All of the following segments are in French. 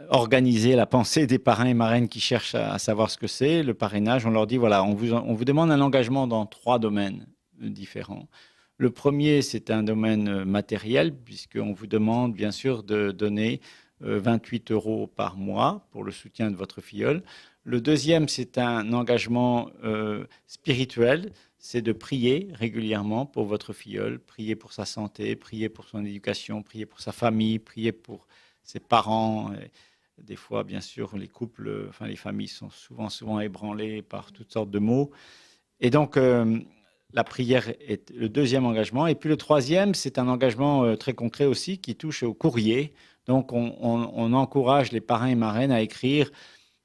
organiser la pensée des parrains et marraines qui cherchent à savoir ce que c'est, le parrainage. On leur dit, voilà, on vous demande un engagement dans 3 domaines différents. Le premier, c'est un domaine matériel, puisqu'on vous demande, bien sûr, de donner 28 euros par mois pour le soutien de votre filleul. Le deuxième, c'est un engagement spirituel, c'est de prier régulièrement pour votre filleul, prier pour sa santé, prier pour son éducation, prier pour sa famille, prier pour ses parents. Des fois, bien sûr, les couples, enfin les familles sont souvent ébranlées par toutes sortes de maux. Et donc, la prière est le deuxième engagement. Et puis le troisième, c'est un engagement très concret aussi qui touche au courrier. Donc, on encourage les parrains et marraines à écrire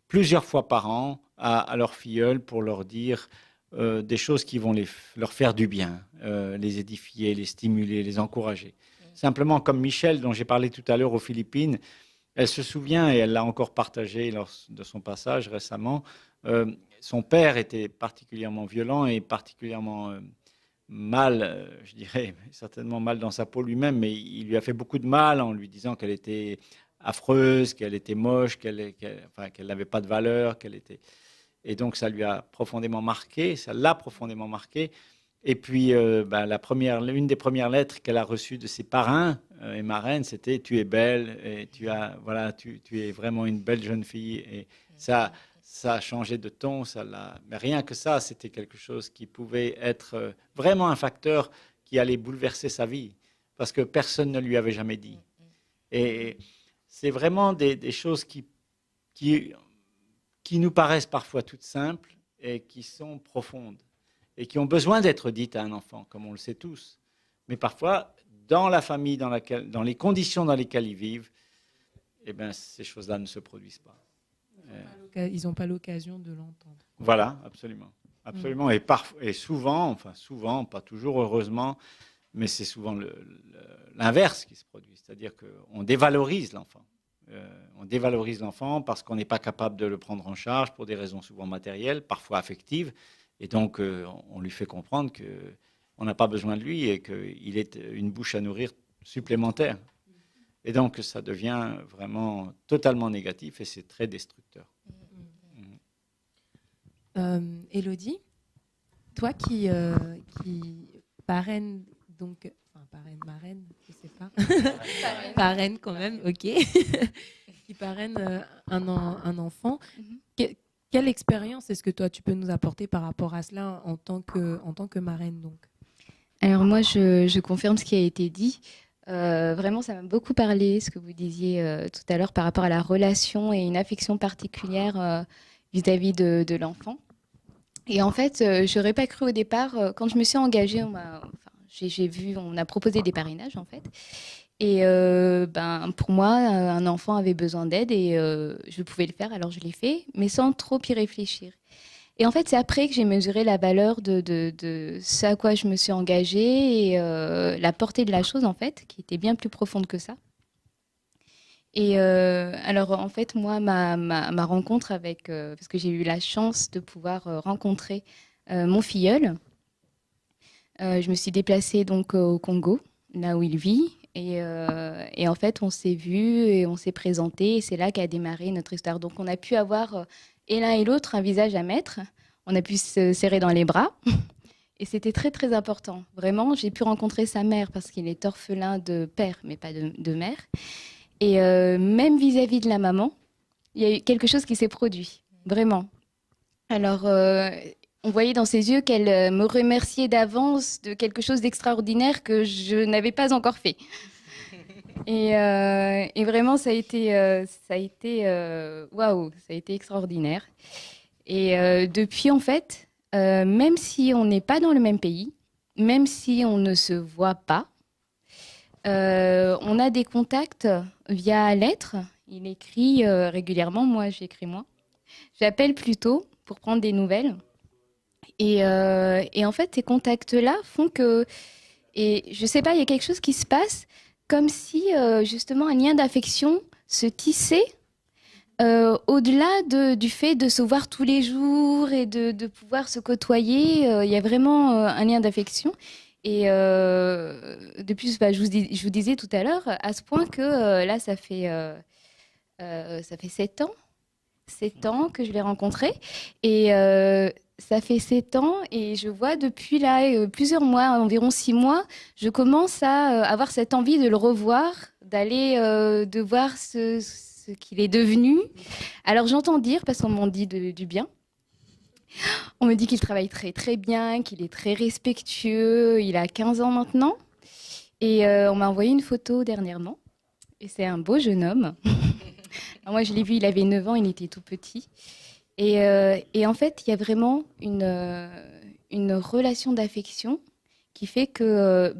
plusieurs fois par an à leurs filleuls pour leur dire des choses qui vont leur faire du bien, les édifier, les stimuler, les encourager. Simplement, comme Michel, dont j'ai parlé tout à l'heure aux Philippines, elle se souvient, et elle l'a encore partagé lors de son passage récemment, son père était particulièrement violent et particulièrement mal, je dirais, certainement mal dans sa peau lui-même, mais il lui a fait beaucoup de mal en lui disant qu'elle était affreuse, qu'elle était moche, enfin, qu'elle n'avait pas de valeur, qu'elle était... Et donc ça lui a profondément marqué, ça l'a profondément marqué. Et puis, ben, l'une des premières lettres qu'elle a reçues de ses parrains et marraines, c'était «Tu es belle, et voilà, tu es vraiment une belle jeune fille». Et ça a changé de ton. Mais rien que ça, c'était quelque chose qui pouvait être vraiment un facteur qui allait bouleverser sa vie, parce que personne ne lui avait jamais dit. Et c'est vraiment des choses qui, qui nous paraissent parfois toutes simples et qui sont profondes et qui ont besoin d'être dites à un enfant, comme on le sait tous. Mais parfois, dans la famille, dans les conditions dans lesquelles ils vivent, eh bien, ces choses-là ne se produisent pas. Ils n'ont pas l'occasion de l'entendre. Voilà, absolument. Absolument. Et souvent, enfin souvent, pas toujours heureusement, mais c'est souvent l'inverse qui se produit. C'est-à-dire qu'on dévalorise l'enfant. On dévalorise l'enfant parce qu'on n'est pas capable de le prendre en charge pour des raisons souvent matérielles, parfois affectives. Et donc, on lui fait comprendre qu'on n'a pas besoin de lui et qu'il est une bouche à nourrir supplémentaire. Et donc, ça devient vraiment totalement négatif et c'est très destructeur. Élodie, toi qui parraine, donc, enfin parraine, marraine, je sais pas, parraine quand même, ok, qui parraine un enfant, quelle expérience est-ce que toi tu peux nous apporter par rapport à cela en tant que marraine donc? Alors moi, je confirme ce qui a été dit. Vraiment, ça m'a beaucoup parlé, ce que vous disiez tout à l'heure par rapport à la relation et une affection particulière vis-à-vis de l'enfant. Et en fait, je n'aurais pas cru au départ, quand je me suis engagée, on a proposé des parrainages en fait. Et pour moi, un enfant avait besoin d'aide et je pouvais le faire, alors je l'ai fait, mais sans trop y réfléchir. Et en fait, c'est après que j'ai mesuré la valeur de ce à quoi je me suis engagée et la portée de la chose, en fait, qui était bien plus profonde que ça. Et alors, en fait, moi, ma rencontre avec... parce que j'ai eu la chance de pouvoir rencontrer mon filleul. Je me suis déplacée donc au Congo, là où il vit. Et en fait, on s'est vus et on s'est présentés. Et c'est là qu'a démarré notre histoire. Donc, on a pu avoir et l'un et l'autre un visage à mettre. On a pu se serrer dans les bras. Et c'était très, très important. Vraiment, j'ai pu rencontrer sa mère parce qu'il est orphelin de père, mais pas de mère. Et même vis-à-vis de la maman, il y a eu quelque chose qui s'est produit. Vraiment. Alors, on voyait dans ses yeux qu'elle me remerciait d'avance de quelque chose d'extraordinaire que je n'avais pas encore fait. Et vraiment, ça a été waouh, ça a été extraordinaire. Et depuis, en fait, même si on n'est pas dans le même pays, même si on ne se voit pas, on a des contacts via lettres. Il écrit régulièrement, moi j'écris moi. J'appelle plutôt pour prendre des nouvelles. Et en fait, ces contacts-là font que, et je sais pas, il y a quelque chose qui se passe comme si justement un lien d'affection se tissait au-delà du fait de se voir tous les jours et de pouvoir se côtoyer. Il y a vraiment un lien d'affection. Et de plus, je vous disais tout à l'heure, à ce point que là, ça fait Ça fait 7 ans. 7 ans que je l'ai rencontré. Et ça fait 7 ans et je vois depuis là plusieurs mois, environ 6 mois, je commence à avoir cette envie de le revoir, d'aller, de voir ce qu'il est devenu. Alors j'entends dire, parce qu'on m'en dit du bien, on me dit qu'il travaille très très bien, qu'il est très respectueux, il a 15 ans maintenant. Et on m'a envoyé une photo dernièrement. Et c'est un beau jeune homme. Alors moi, je l'ai vu, il avait 9 ans, il était tout petit. Et en fait, il y a vraiment une relation d'affection qui fait que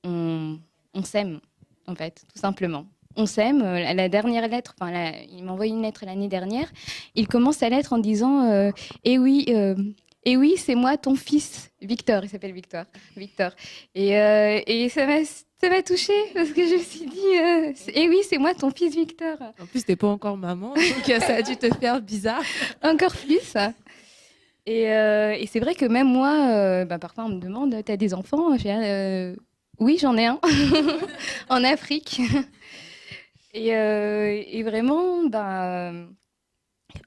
on s'aime, en fait, tout simplement. On s'aime. La dernière lettre, il m'a envoyé une lettre l'année dernière. Il commence sa lettre en disant eh oui, c'est moi, ton fils, Victor. Il s'appelle Victor. Victor. Et ça m'a touchée parce que je me suis dit eh oui, c'est moi, ton fils, Victor. En plus, t'es pas encore maman, donc ça a dû te faire bizarre. Encore plus. Et c'est vrai que même moi, parfois on me demande, t'as des enfants? Oui, j'en ai un en Afrique. Et vraiment,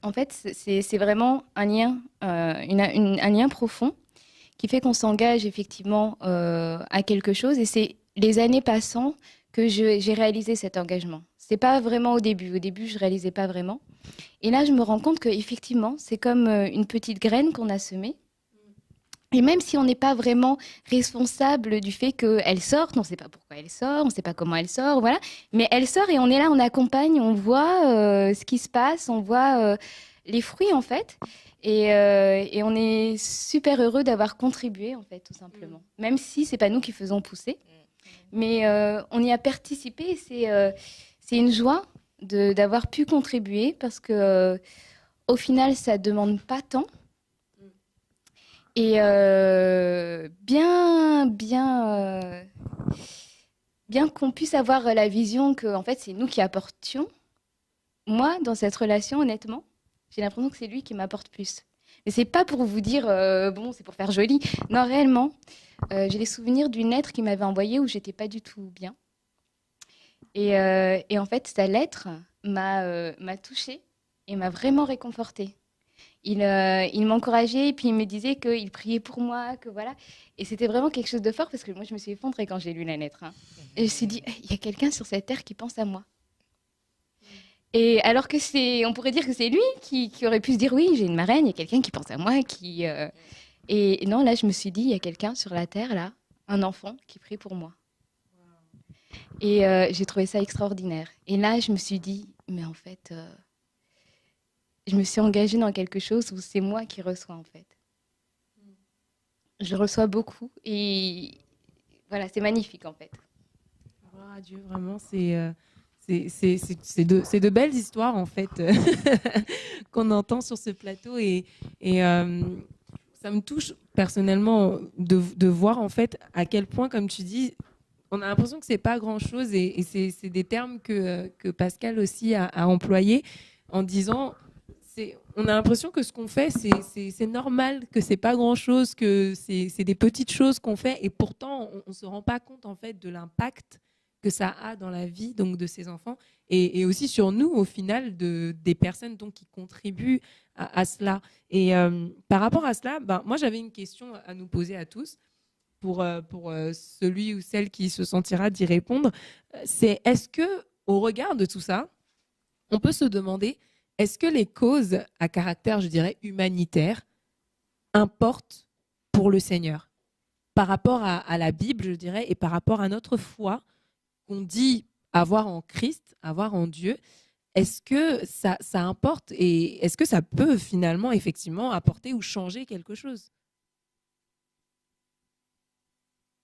en fait, c'est vraiment un lien, un lien profond qui fait qu'on s'engage effectivement à quelque chose. Et c'est les années passant que j'ai réalisé cet engagement. C'est pas vraiment au début. Au début, je réalisais pas vraiment. Et là, je me rends compte qu'effectivement, c'est comme une petite graine qu'on a semée. Et même si on n'est pas vraiment responsable du fait qu'elle sorte, on ne sait pas pourquoi elle sort, on ne sait pas comment elle sort, voilà. Mais elle sort et on est là, on accompagne, on voit ce qui se passe, on voit les fruits en fait. Et on est super heureux d'avoir contribué en fait, tout simplement. Même si c'est pas nous qui faisons pousser, mais on y a participé. Et c'est une joie d'avoir pu contribuer parce que au final, ça demande pas tant. Et bien qu'on puisse avoir la vision que en fait c'est nous qui apportions, moi dans cette relation honnêtement, j'ai l'impression que c'est lui qui m'apporte plus. Mais c'est pas pour vous dire bon c'est pour faire joli. Non réellement, j'ai les souvenirs d'une lettre qu'il m'avait envoyée où j'étais pas du tout bien. Et en fait sa lettre m'a touchée et m'a vraiment réconfortée. Il m'encourageait et puis il me disait qu'il priait pour moi, que voilà. Et c'était vraiment quelque chose de fort parce que moi, je me suis effondrée quand j'ai lu la lettre. Et je me suis dit, il y a quelqu'un sur cette terre qui pense à moi. Et alors que on pourrait dire que c'est lui qui aurait pu se dire, oui, j'ai une marraine, il y a quelqu'un qui pense à moi, Et non, là, je me suis dit, il y a quelqu'un sur la terre, là, un enfant qui prie pour moi. Et j'ai trouvé ça extraordinaire. Et là, je me suis dit, mais en fait... je me suis engagée dans quelque chose où c'est moi qui reçois en fait. Je reçois beaucoup et voilà, c'est magnifique en fait. Gloire à Dieu, vraiment, c'est de belles histoires en fait qu'on entend sur ce plateau et ça me touche personnellement de voir en fait à quel point, comme tu dis, on a l'impression que c'est pas grand-chose et c'est des termes que Pascal aussi a employés en disant... on a l'impression que ce qu'on fait, c'est normal, que c'est pas grand-chose, que c'est des petites choses qu'on fait, et pourtant, on se rend pas compte en fait de l'impact que ça a dans la vie donc de ces enfants, et aussi sur nous au final des personnes donc qui contribuent à cela. Et par rapport à cela, moi j'avais une question à nous poser à tous pour celui ou celle qui se sentira d'y répondre. C'est est-ce que au regard de tout ça, on peut se demander est-ce que les causes à caractère, je dirais, humanitaire importent pour le Seigneur par rapport à la Bible, je dirais, et par rapport à notre foi qu'on dit avoir en Christ, avoir en Dieu? Est-ce que ça importe et est-ce que ça peut finalement, effectivement, apporter ou changer quelque chose?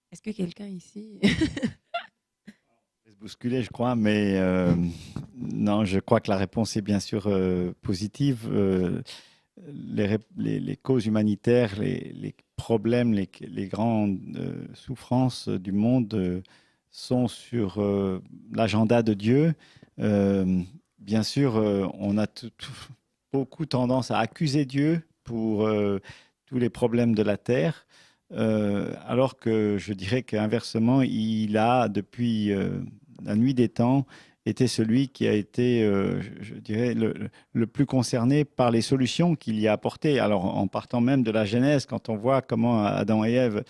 Est-ce que quelqu'un ici... Bousculé, je crois, mais non, je crois que la réponse est bien sûr positive. Les causes humanitaires, les problèmes, les grandes souffrances du monde sont sur l'agenda de Dieu. Bien sûr, on a beaucoup tendance à accuser Dieu pour tous les problèmes de la terre. Alors que je dirais qu'inversement, il a, depuis la nuit des temps, était celui qui a été, je dirais, le plus concerné par les solutions qu'il y a apportées. Alors, en partant même de la Genèse, quand on voit comment Adam et Ève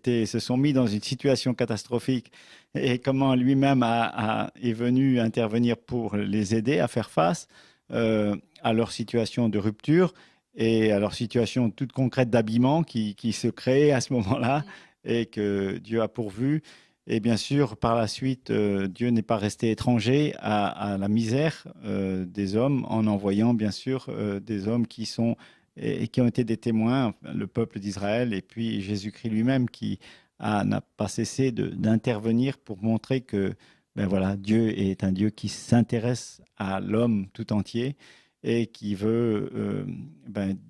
se sont mis dans une situation catastrophique et comment lui-même est venu intervenir pour les aider à faire face à leur situation de rupture et à leur situation toute concrète d'habillement qui se crée à ce moment-là et que Dieu a pourvu. Et bien sûr, par la suite, Dieu n'est pas resté étranger à la misère des hommes en envoyant bien sûr des hommes qui ont été des témoins, le peuple d'Israël, et puis Jésus-Christ lui-même qui n'a pas cessé d'intervenir pour montrer que ben voilà, Dieu est un Dieu qui s'intéresse à l'homme tout entier et qui veut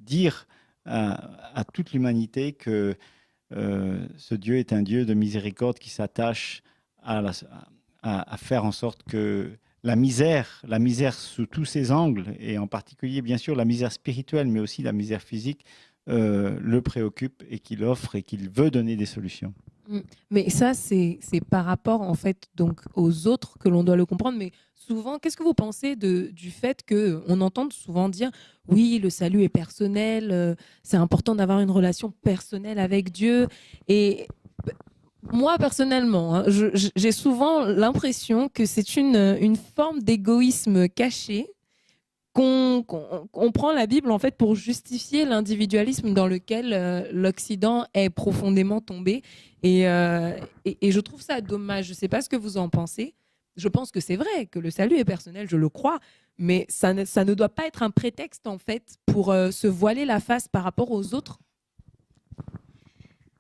dire à toute l'humanité que ce Dieu est un Dieu de miséricorde qui s'attache à faire en sorte que la misère sous tous ses angles, et en particulier bien sûr la misère spirituelle, mais aussi la misère physique, le préoccupe et qu'il offre et qu'il veut donner des solutions. Mais ça, c'est par rapport en fait donc aux autres que l'on doit le comprendre. Mais souvent, qu'est-ce que vous pensez du fait qu'on entend souvent dire oui, le salut est personnel, c'est important d'avoir une relation personnelle avec Dieu. Et moi, personnellement, hein, j'ai souvent l'impression que c'est une forme d'égoïsme caché qu'on prend la Bible en fait pour justifier l'individualisme dans lequel l'Occident est profondément tombé. Et je trouve ça dommage. Je ne sais pas ce que vous en pensez. Je pense que c'est vrai que le salut est personnel, je le crois, mais ça ne doit pas être un prétexte en fait pour se voiler la face par rapport aux autres.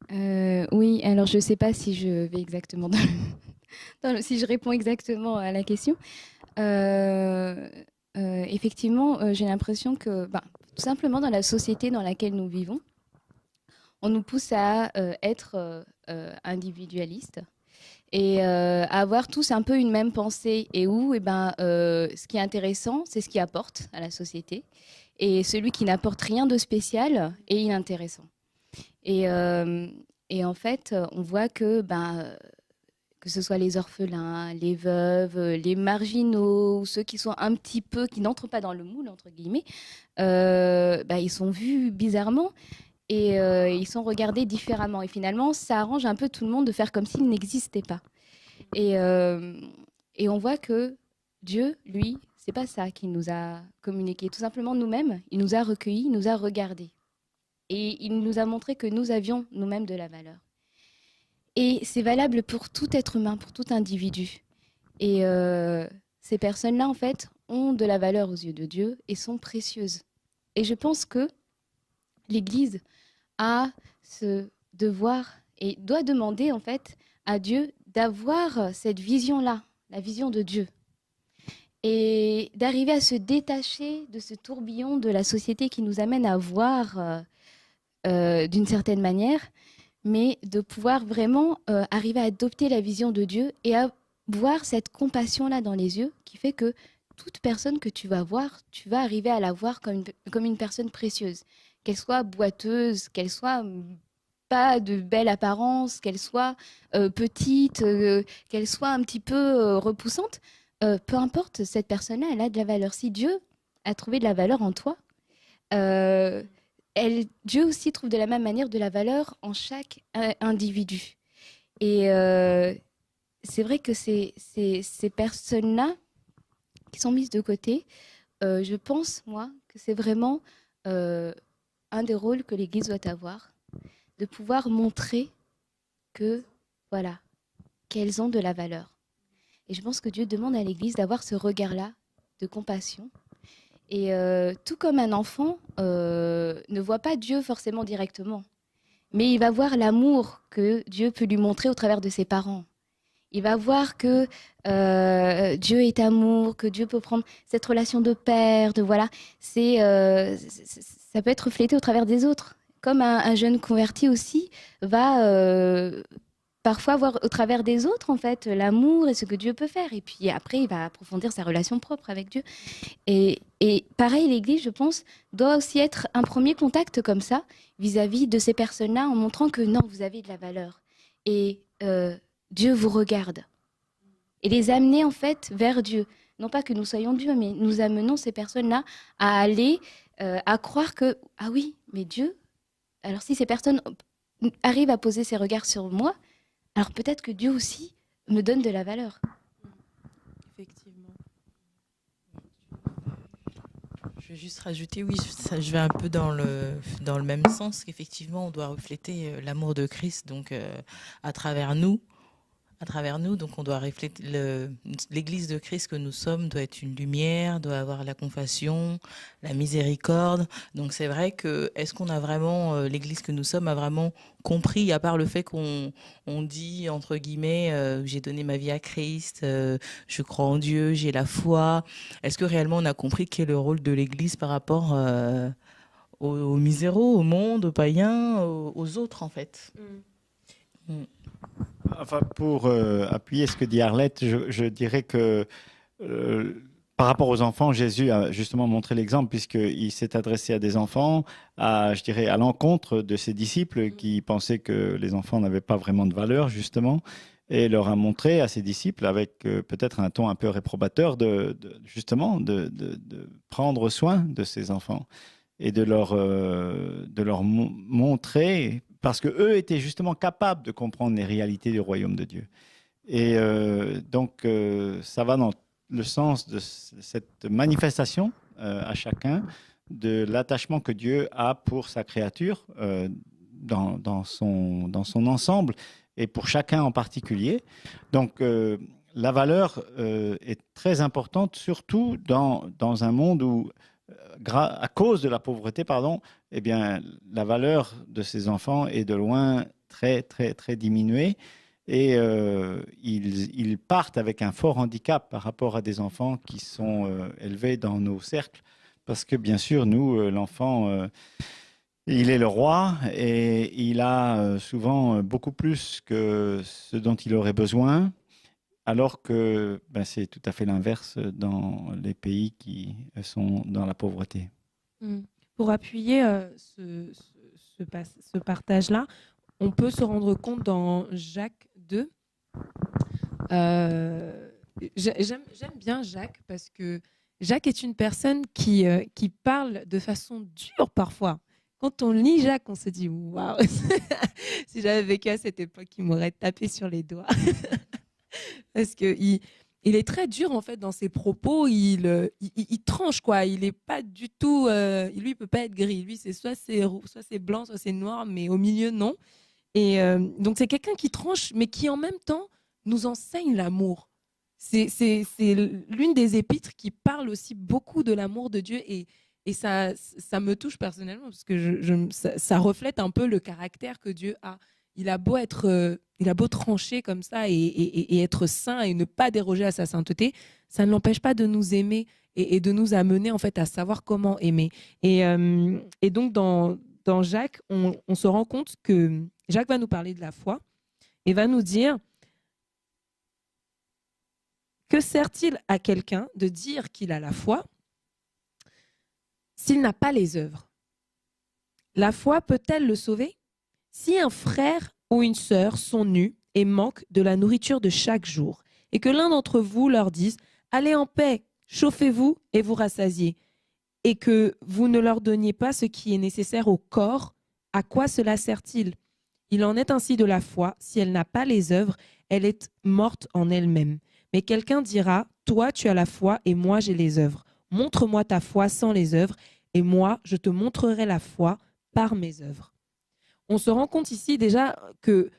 Oui, alors je ne sais pas si je vais exactement si je réponds exactement à la question. Effectivement, j'ai l'impression que, tout simplement dans la société dans laquelle nous vivons, on nous pousse à être individualiste et à avoir tous un peu une même pensée et où ce qui est intéressant, c'est ce qui apporte à la société et celui qui n'apporte rien de spécial est inintéressant. Et en fait, on voit que ce soit les orphelins, les veuves, les marginaux, ou ceux qui sont un petit peu, qui n'entrent pas dans le moule, entre guillemets, ils sont vus bizarrement et ils sont regardés différemment. Et finalement, ça arrange un peu tout le monde de faire comme s'ils n'existaient pas. Et on voit que Dieu, lui, c'est pas ça qu'il nous a communiqué. Tout simplement nous-mêmes, il nous a recueillis, il nous a regardés. Et il nous a montré que nous avions nous-mêmes de la valeur. Et c'est valable pour tout être humain, pour tout individu. Et ces personnes-là, en fait, ont de la valeur aux yeux de Dieu et sont précieuses. Et je pense que l'Église a ce devoir et doit demander, en fait, à Dieu d'avoir cette vision-là, la vision de Dieu. Et d'arriver à se détacher de ce tourbillon de la société qui nous amène à voir d'une certaine manière, mais de pouvoir vraiment arriver à adopter la vision de Dieu et à voir cette compassion-là dans les yeux qui fait que toute personne que tu vas voir, tu vas arriver à la voir comme une personne précieuse. Qu'elle soit boiteuse, qu'elle soit pas de belle apparence, qu'elle soit petite, qu'elle soit un petit peu repoussante, peu importe, cette personne-là, elle a de la valeur. Si Dieu a trouvé de la valeur en toi, Dieu aussi trouve de la même manière de la valeur en chaque individu. Et c'est vrai que ces personnes-là qui sont mises de côté, je pense, moi, que c'est vraiment un des rôles que l'Église doit avoir, de pouvoir montrer que, voilà, qu'elles ont de la valeur. Et je pense que Dieu demande à l'Église d'avoir ce regard-là de compassion. Et tout comme un enfant ne voit pas Dieu forcément directement, mais il va voir l'amour que Dieu peut lui montrer au travers de ses parents. Il va voir que Dieu est amour, que Dieu peut prendre cette relation de père, ça peut être reflété au travers des autres. Comme un jeune converti aussi va parfois voir au travers des autres en fait l'amour et ce que Dieu peut faire. Et puis après, il va approfondir sa relation propre avec Dieu. Et pareil, l'Église, je pense, doit aussi être un premier contact comme ça vis-à-vis de ces personnes-là en montrant que non, vous avez de la valeur. Et Dieu vous regarde. et les amener en fait vers Dieu. Non pas que nous soyons Dieu, mais nous amenons ces personnes-là à aller, à croire que, ah oui, mais Dieu, alors si ces personnes arrivent à poser ses regards sur moi, alors peut-être que Dieu aussi me donne de la valeur. Effectivement. Je vais juste rajouter, oui, je vais un peu dans le même sens, qu'effectivement, on doit refléter l'amour de Christ, donc à travers nous. Donc on doit refléter l'Église de Christ que nous sommes doit être une lumière, doit avoir la compassion, la miséricorde. Donc c'est vrai que est-ce qu'on a vraiment l'Église que nous sommes a vraiment compris, à part le fait qu'on dit entre guillemets j'ai donné ma vie à Christ, je crois en Dieu, j'ai la foi. Est-ce que réellement on a compris quel est le rôle de l'Église par rapport aux miséros, au monde, aux païens, aux autres en fait. Enfin, pour appuyer ce que dit Arlette, je dirais que par rapport aux enfants, Jésus a justement montré l'exemple puisqu'il s'est adressé à des enfants, je dirais à l'encontre de ses disciples qui pensaient que les enfants n'avaient pas vraiment de valeur, justement, et leur a montré à ses disciples, avec peut-être un ton un peu réprobateur, justement de prendre soin de ces enfants et de leur montrer, parce qu'eux étaient justement capables de comprendre les réalités du royaume de Dieu. Et donc, ça va dans le sens de cette manifestation à chacun de l'attachement que Dieu a pour sa créature dans son ensemble et pour chacun en particulier. Donc, la valeur est très importante, surtout dans un monde où, à cause de la pauvreté, eh bien, la valeur de ces enfants est de loin très, très, très diminuée. Et ils partent avec un fort handicap par rapport à des enfants qui sont élevés dans nos cercles. Parce que, bien sûr, nous, l'enfant, il est le roi et il a souvent beaucoup plus que ce dont il aurait besoin. Alors que c'est tout à fait l'inverse dans les pays qui sont dans la pauvreté. Pour appuyer ce partage-là, on peut se rendre compte dans Jacques 2. J'aime bien Jacques parce que Jacques est une personne qui parle de façon dure parfois. Quand on lit Jacques, on se dit « Waouh, si j'avais vécu à cette époque, il m'aurait tapé sur les doigts. » Parce qu'il est très dur en fait dans ses propos, il tranche quoi, il est pas du tout, lui il peut pas être gris, lui c'est soit c'est blanc, soit c'est noir, mais au milieu non. Et donc c'est quelqu'un qui tranche, mais qui en même temps nous enseigne l'amour. C'est l'une des épîtres qui parle aussi beaucoup de l'amour de Dieu et ça me touche personnellement parce que ça reflète un peu le caractère que Dieu a. Il a beau trancher comme ça et être saint et ne pas déroger à sa sainteté, ça ne l'empêche pas de nous aimer et de nous amener en fait à savoir comment aimer. Et donc dans Jacques, on se rend compte que Jacques va nous parler de la foi et va nous dire que sert-il à quelqu'un de dire qu'il a la foi s'il n'a pas les œuvres? La foi peut-elle le sauver? Si un frère ou une sœur sont nus et manquent de la nourriture de chaque jour, et que l'un d'entre vous leur dise « Allez en paix, chauffez-vous et vous rassasiez », et que vous ne leur donniez pas ce qui est nécessaire au corps, à quoi cela sert-il? Il en est ainsi de la foi, si elle n'a pas les œuvres, elle est morte en elle-même. Mais quelqu'un dira « Toi, tu as la foi et moi, j'ai les œuvres. Montre-moi ta foi sans les œuvres, et moi, je te montrerai la foi par mes œuvres. » On se rend compte ici déjà que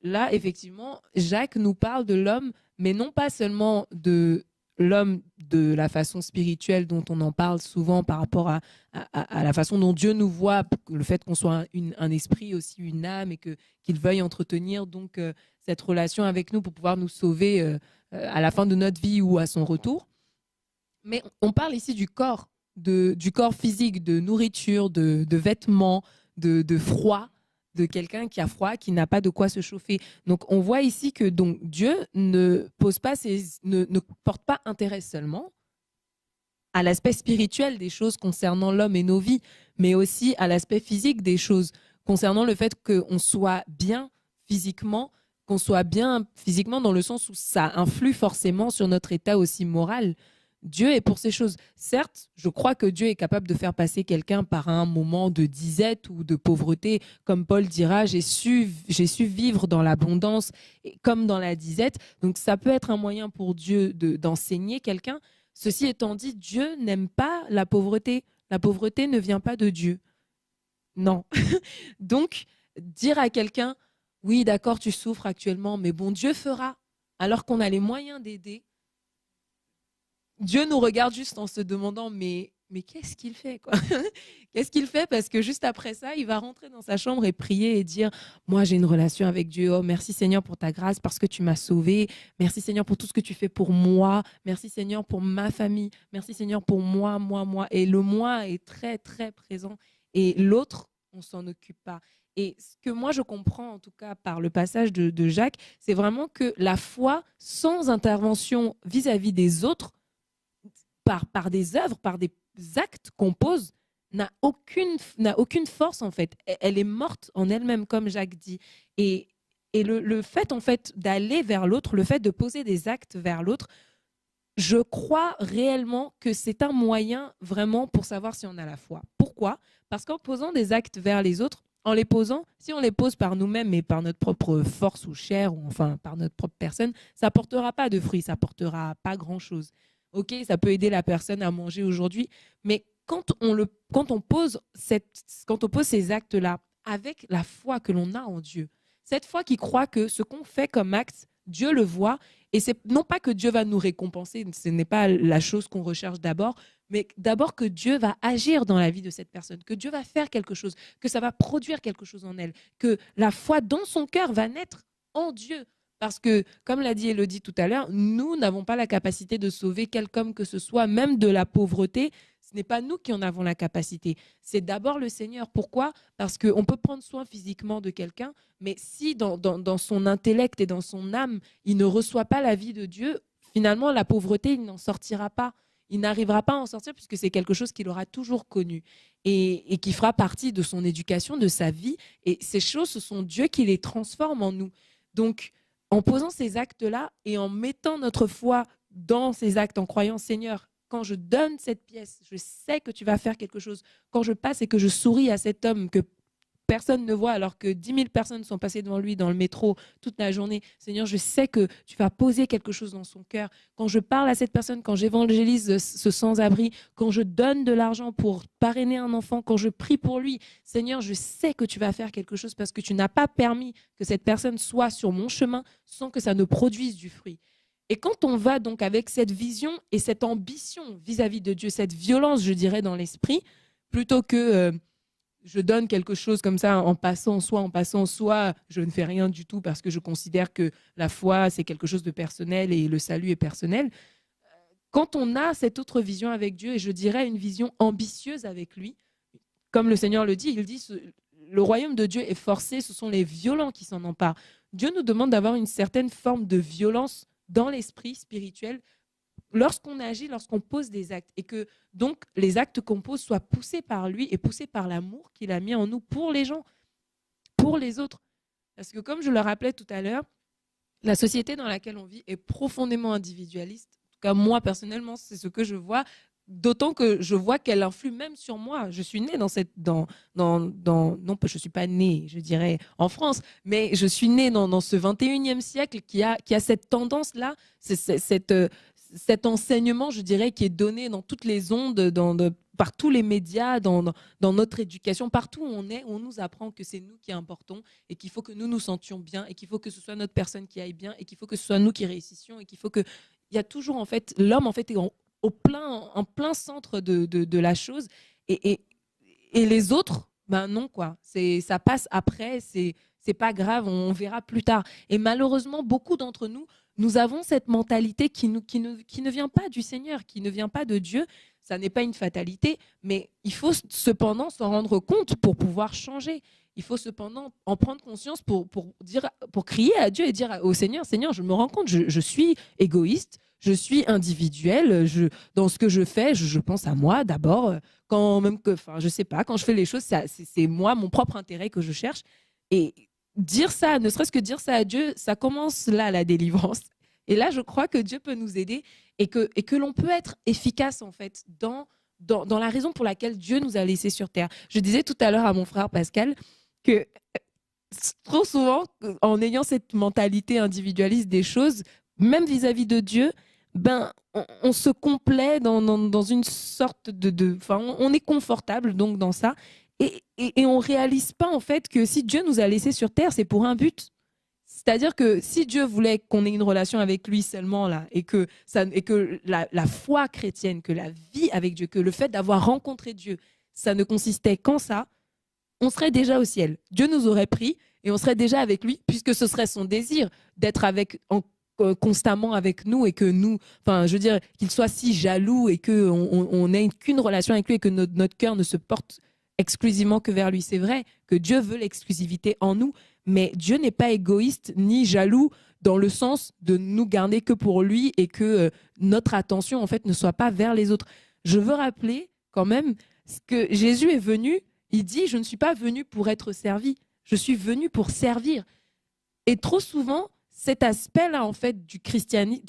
là, effectivement, Jacques nous parle de l'homme, mais non pas seulement de l'homme de la façon spirituelle dont on en parle souvent par rapport à la façon dont Dieu nous voit, le fait qu'on soit un esprit, aussi une âme, et qu'il veuille entretenir donc cette relation avec nous pour pouvoir nous sauver à la fin de notre vie ou à son retour. Mais on parle ici du corps physique, de nourriture, de vêtements, de froid, de quelqu'un qui a froid, qui n'a pas de quoi se chauffer. Donc, on voit ici que donc, Dieu ne porte pas intérêt seulement à l'aspect spirituel des choses concernant l'homme et nos vies, mais aussi à l'aspect physique des choses concernant le fait qu'on soit bien physiquement, qu'on soit bien physiquement dans le sens où ça influe forcément sur notre état aussi moral. Dieu est pour ces choses. Certes, je crois que Dieu est capable de faire passer quelqu'un par un moment de disette ou de pauvreté. Comme Paul dira, j'ai su vivre dans l'abondance comme dans la disette. Donc ça peut être un moyen pour Dieu d'enseigner quelqu'un. Ceci étant dit, Dieu n'aime pas la pauvreté. La pauvreté ne vient pas de Dieu. Non. Donc, dire à quelqu'un, oui, d'accord, tu souffres actuellement, mais bon, Dieu fera, alors qu'on a les moyens d'aider. Dieu nous regarde juste en se demandant, mais qu'est-ce qu'il fait, quoi? Qu'est-ce qu'il fait? Parce que juste après ça, il va rentrer dans sa chambre et prier et dire, moi, j'ai une relation avec Dieu. Oh, merci Seigneur pour ta grâce, parce que tu m'as sauvé. Merci Seigneur pour tout ce que tu fais pour moi. Merci Seigneur pour ma famille. Merci Seigneur pour moi. Et le moi est très, très présent. Et l'autre, on s'en occupe pas. Et ce que moi, je comprends, en tout cas, par le passage de Jacques, c'est vraiment que la foi, sans intervention vis-à-vis des autres, par des œuvres, par des actes qu'on pose, n'a aucune force, en fait. Elle est morte en elle-même, comme Jacques dit. Et le fait, en fait, d'aller vers l'autre, le fait de poser des actes vers l'autre, je crois réellement que c'est un moyen vraiment pour savoir si on a la foi. Pourquoi? Parce qu'en posant des actes vers les autres, en les posant, si on les pose par nous-mêmes et par notre propre force ou chair, ou enfin par notre propre personne, ça ne portera pas de fruits, ça ne portera pas grand-chose. Ok, ça peut aider la personne à manger aujourd'hui, mais quand on pose ces actes-là avec la foi que l'on a en Dieu, cette foi qui croit que ce qu'on fait comme acte, Dieu le voit, et c'est non pas que Dieu va nous récompenser, ce n'est pas la chose qu'on recherche d'abord, mais d'abord que Dieu va agir dans la vie de cette personne, que Dieu va faire quelque chose, que ça va produire quelque chose en elle, que la foi dans son cœur va naître en Dieu. Parce que, comme l'a dit Élodie tout à l'heure, nous n'avons pas la capacité de sauver quelqu'un que ce soit, même de la pauvreté. Ce n'est pas nous qui en avons la capacité. C'est d'abord le Seigneur. Pourquoi? Parce qu'on peut prendre soin physiquement de quelqu'un, mais si dans son intellect et dans son âme, il ne reçoit pas la vie de Dieu, finalement, la pauvreté, il n'en sortira pas. Il n'arrivera pas à en sortir puisque c'est quelque chose qu'il aura toujours connu et qui fera partie de son éducation, de sa vie. Et ces choses, ce sont Dieu qui les transforme en nous. Donc, en posant ces actes-là et en mettant notre foi dans ces actes, en croyant, Seigneur, quand je donne cette pièce, je sais que tu vas faire quelque chose. Quand je passe et que je souris à cet homme que personne ne voit alors que 10 000 personnes sont passées devant lui dans le métro toute la journée, Seigneur, je sais que tu vas poser quelque chose dans son cœur. Quand je parle à cette personne, quand j'évangélise ce sans-abri, quand je donne de l'argent pour parrainer un enfant, quand je prie pour lui, Seigneur, je sais que tu vas faire quelque chose parce que tu n'as pas permis que cette personne soit sur mon chemin sans que ça ne produise du fruit. Et quand on va donc avec cette vision et cette ambition vis-à-vis de Dieu, cette violence, je dirais, dans l'esprit, plutôt que je donne quelque chose comme ça en passant, soit je ne fais rien du tout parce que je considère que la foi, c'est quelque chose de personnel et le salut est personnel. Quand on a cette autre vision avec Dieu, et je dirais une vision ambitieuse avec lui, comme le Seigneur le dit, il dit le royaume de Dieu est forcé, ce sont les violents qui s'en emparent. Dieu nous demande d'avoir une certaine forme de violence dans l'esprit spirituel lorsqu'on agit, lorsqu'on pose des actes, et que donc les actes qu'on pose soient poussés par lui et poussés par l'amour qu'il a mis en nous pour les gens, pour les autres. Parce que comme je le rappelais tout à l'heure, la société dans laquelle on vit est profondément individualiste. En tout cas, moi, personnellement, c'est ce que je vois, d'autant que je vois qu'elle influe même sur moi. Je suis née non, je suis pas née, je dirais, en France, mais je suis née dans ce 21e siècle qui a cette tendance-là, cet enseignement, je dirais, qui est donné dans toutes les ondes, par tous les médias, dans notre éducation, partout où on est, on nous apprend que c'est nous qui importons et qu'il faut que nous nous sentions bien et qu'il faut que ce soit notre personne qui aille bien et qu'il faut que ce soit nous qui réussissions et qu'il faut que... Il y a toujours, en fait, l'homme, en fait, est en plein centre de la chose et les autres, ben non, quoi. Ça passe après, c'est pas grave, on verra plus tard. Et malheureusement, beaucoup d'entre nous, nous avons cette mentalité qui ne vient pas du Seigneur, qui ne vient pas de Dieu. Ça n'est pas une fatalité, mais il faut cependant s'en rendre compte pour pouvoir changer. Il faut cependant en prendre conscience pour crier à Dieu et dire au Seigneur, Seigneur, je me rends compte, je suis égoïste, je suis individuel, dans ce que je fais, je pense à moi d'abord. Je sais pas, quand je fais les choses, c'est moi, mon propre intérêt que je cherche. Et dire ça, ne serait-ce que dire ça à Dieu, ça commence là, la délivrance. Et là, je crois que Dieu peut nous aider et que l'on peut être efficace, en fait, dans la raison pour laquelle Dieu nous a laissés sur terre. Je disais tout à l'heure à mon frère Pascal que trop souvent, en ayant cette mentalité individualiste des choses, même vis-à-vis de Dieu, ben, on se complaît dans une sorte enfin, on est confortable donc dans ça et on réalise pas en fait que si Dieu nous a laissés sur terre, c'est pour un but. C'est-à-dire que si Dieu voulait qu'on ait une relation avec lui seulement là et que la foi chrétienne, que la vie avec Dieu, que le fait d'avoir rencontré Dieu, ça ne consistait qu'en ça, on serait déjà au ciel. Dieu nous aurait pris et on serait déjà avec lui puisque ce serait son désir d'être constamment avec nous et que nous, enfin, je veux dire, qu'il soit si jaloux et qu'on n'ait qu'une relation avec lui et que notre cœur ne se porte exclusivement que vers lui. C'est vrai que Dieu veut l'exclusivité en nous, mais Dieu n'est pas égoïste ni jaloux dans le sens de nous garder que pour lui et que notre attention, en fait, ne soit pas vers les autres. Je veux rappeler quand même que Jésus est venu, il dit « Je ne suis pas venu pour être servi, je suis venu pour servir ». Et trop souvent, cet aspect-là, en fait, du christianisme,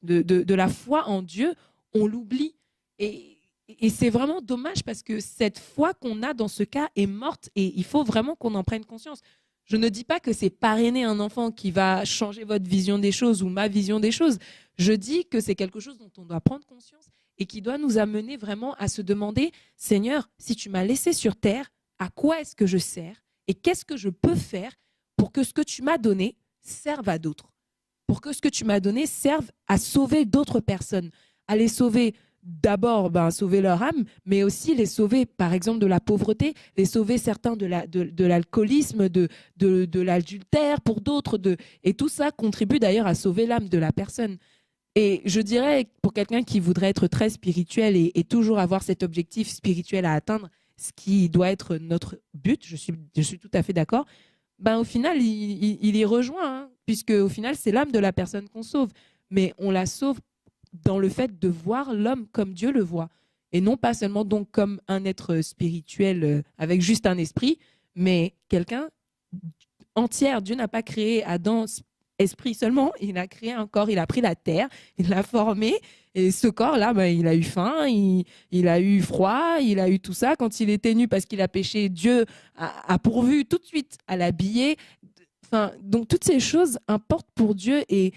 de la foi en Dieu, on l'oublie. Et c'est vraiment dommage parce que cette foi qu'on a dans ce cas est morte et il faut vraiment qu'on en prenne conscience. Je ne dis pas que c'est parrainer un enfant qui va changer votre vision des choses ou ma vision des choses. Je dis que c'est quelque chose dont on doit prendre conscience et qui doit nous amener vraiment à se demander, Seigneur, si tu m'as laissé sur terre, à quoi est-ce que je sers et qu'est-ce que je peux faire pour que ce que tu m'as donné serve à d'autres, pour que ce que tu m'as donné serve à sauver d'autres personnes, à les sauver d'abord, sauver leur âme, mais aussi les sauver, par exemple, de la pauvreté, les sauver certains de l'alcoolisme, de l'adultère, pour d'autres. Et tout ça contribue d'ailleurs à sauver l'âme de la personne. Et je dirais, pour quelqu'un qui voudrait être très spirituel et toujours avoir cet objectif spirituel à atteindre, ce qui doit être notre but, je suis tout à fait d'accord, au final, il y rejoint, hein, puisque au final, c'est l'âme de la personne qu'on sauve. Mais on la sauve dans le fait de voir l'homme comme Dieu le voit. Et non pas seulement donc comme un être spirituel avec juste un esprit, mais quelqu'un entière. Dieu n'a pas créé Adam esprit seulement, il a créé un corps, il a pris la terre, il l'a formé. Et ce corps-là, il a eu faim, il a eu froid, il a eu tout ça. Quand il était nu parce qu'il a péché, Dieu a pourvu tout de suite à l'habiller. Enfin, donc toutes ces choses importent pour Dieu et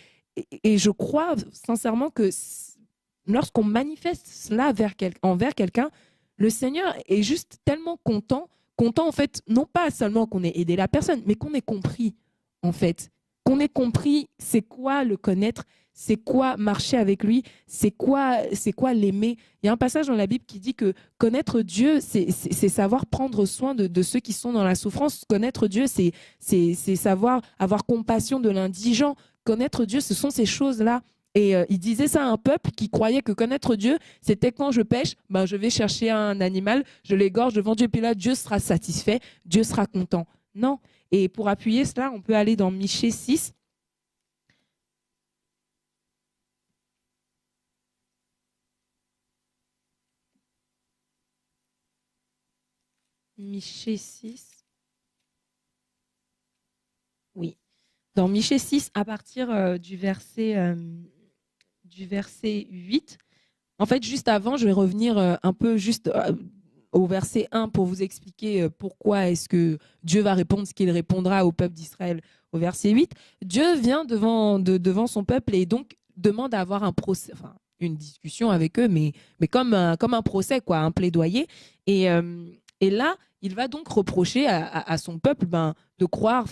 je crois sincèrement que lorsqu'on manifeste cela envers quelqu'un, le Seigneur est juste tellement content en fait, non pas seulement qu'on ait aidé la personne, mais qu'on ait compris, en fait. Qu'on ait compris c'est quoi le connaître, c'est quoi marcher avec lui, c'est quoi l'aimer. Il y a un passage dans la Bible qui dit que connaître Dieu, c'est savoir prendre soin de ceux qui sont dans la souffrance. Connaître Dieu, c'est savoir avoir compassion de l'indigent. Connaître Dieu, ce sont ces choses-là. Et il disait ça à un peuple qui croyait que connaître Dieu, c'était quand je pêche, je vais chercher un animal, je l'égorge devant Dieu, puis là, Dieu sera satisfait, Dieu sera content. Non. Et pour appuyer cela, on peut aller dans Michée 6. Michée 6. Oui. Dans Michée 6, à partir du verset 8. En fait, juste avant, je vais revenir un peu juste au verset 1 pour vous expliquer pourquoi est-ce que Dieu va répondre ce qu'il répondra au peuple d'Israël au verset 8. Dieu vient devant son peuple et donc demande à avoir un procès, enfin une discussion avec eux, mais comme un procès, quoi, un plaidoyer. Et là, il va donc reprocher à son peuple de croire,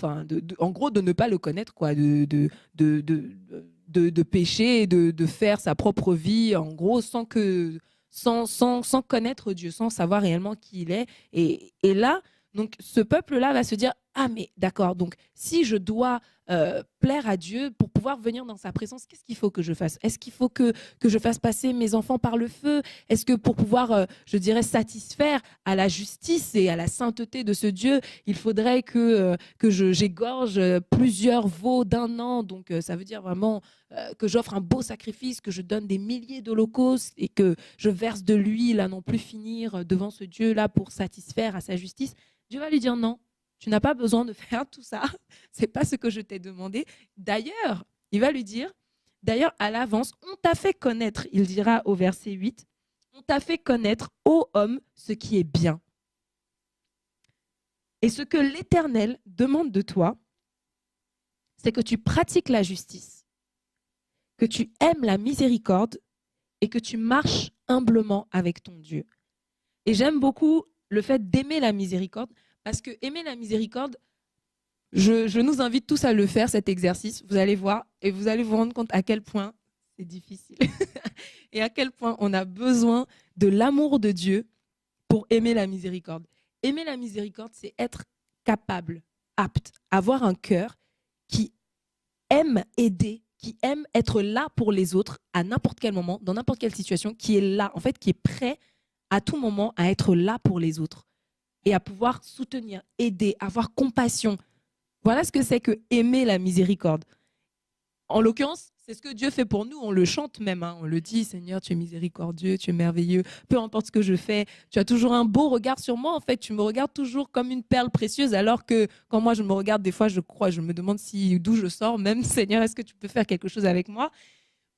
en gros, de ne pas le connaître, quoi, de pécher, de faire sa propre vie, en gros, sans connaître Dieu, sans savoir réellement qui il est. Et là, donc, ce peuple-là va se dire, ah mais d'accord, donc si je dois plaire à Dieu pour pouvoir venir dans sa présence, qu'est-ce qu'il faut que je fasse? Est-ce qu'il faut que je fasse passer mes enfants par le feu? Est-ce que pour pouvoir, je dirais, satisfaire à la justice et à la sainteté de ce Dieu, il faudrait que j'égorge plusieurs veaux d'un an? Donc ça veut dire vraiment que j'offre un beau sacrifice, que je donne des milliers d'holocaustes et que je verse de l'huile à n'en plus finir devant ce Dieu-là pour satisfaire à sa justice. Dieu va lui dire non, tu n'as pas besoin de faire tout ça. C'est pas ce que je t'ai demandé. D'ailleurs, il va lui dire, d'ailleurs, à l'avance, on t'a fait connaître, il dira au verset 8, on t'a fait connaître, ô homme, ce qui est bien. Et ce que l'Éternel demande de toi, c'est que tu pratiques la justice, que tu aimes la miséricorde et que tu marches humblement avec ton Dieu. Et j'aime beaucoup le fait d'aimer la miséricorde, parce que aimer la miséricorde, je nous invite tous à le faire, cet exercice. Vous allez voir et vous allez vous rendre compte à quel point c'est difficile et à quel point on a besoin de l'amour de Dieu pour aimer la miséricorde. Aimer la miséricorde, c'est être capable, apte, avoir un cœur qui aime aider, qui aime être là pour les autres à n'importe quel moment, dans n'importe quelle situation, qui est là, en fait, qui est prêt à tout moment à être là pour les autres et à pouvoir soutenir, aider, avoir compassion. Voilà ce que c'est que aimer la miséricorde. En l'occurrence, c'est ce que Dieu fait pour nous. On le chante même. On le dit, Seigneur, tu es miséricordieux, tu es merveilleux. Peu importe ce que je fais, tu as toujours un beau regard sur moi. En fait, tu me regardes toujours comme une perle précieuse. Alors que quand moi, je me regarde, des fois, je me demande d'où je sors. Même, Seigneur, est-ce que tu peux faire quelque chose avec moi?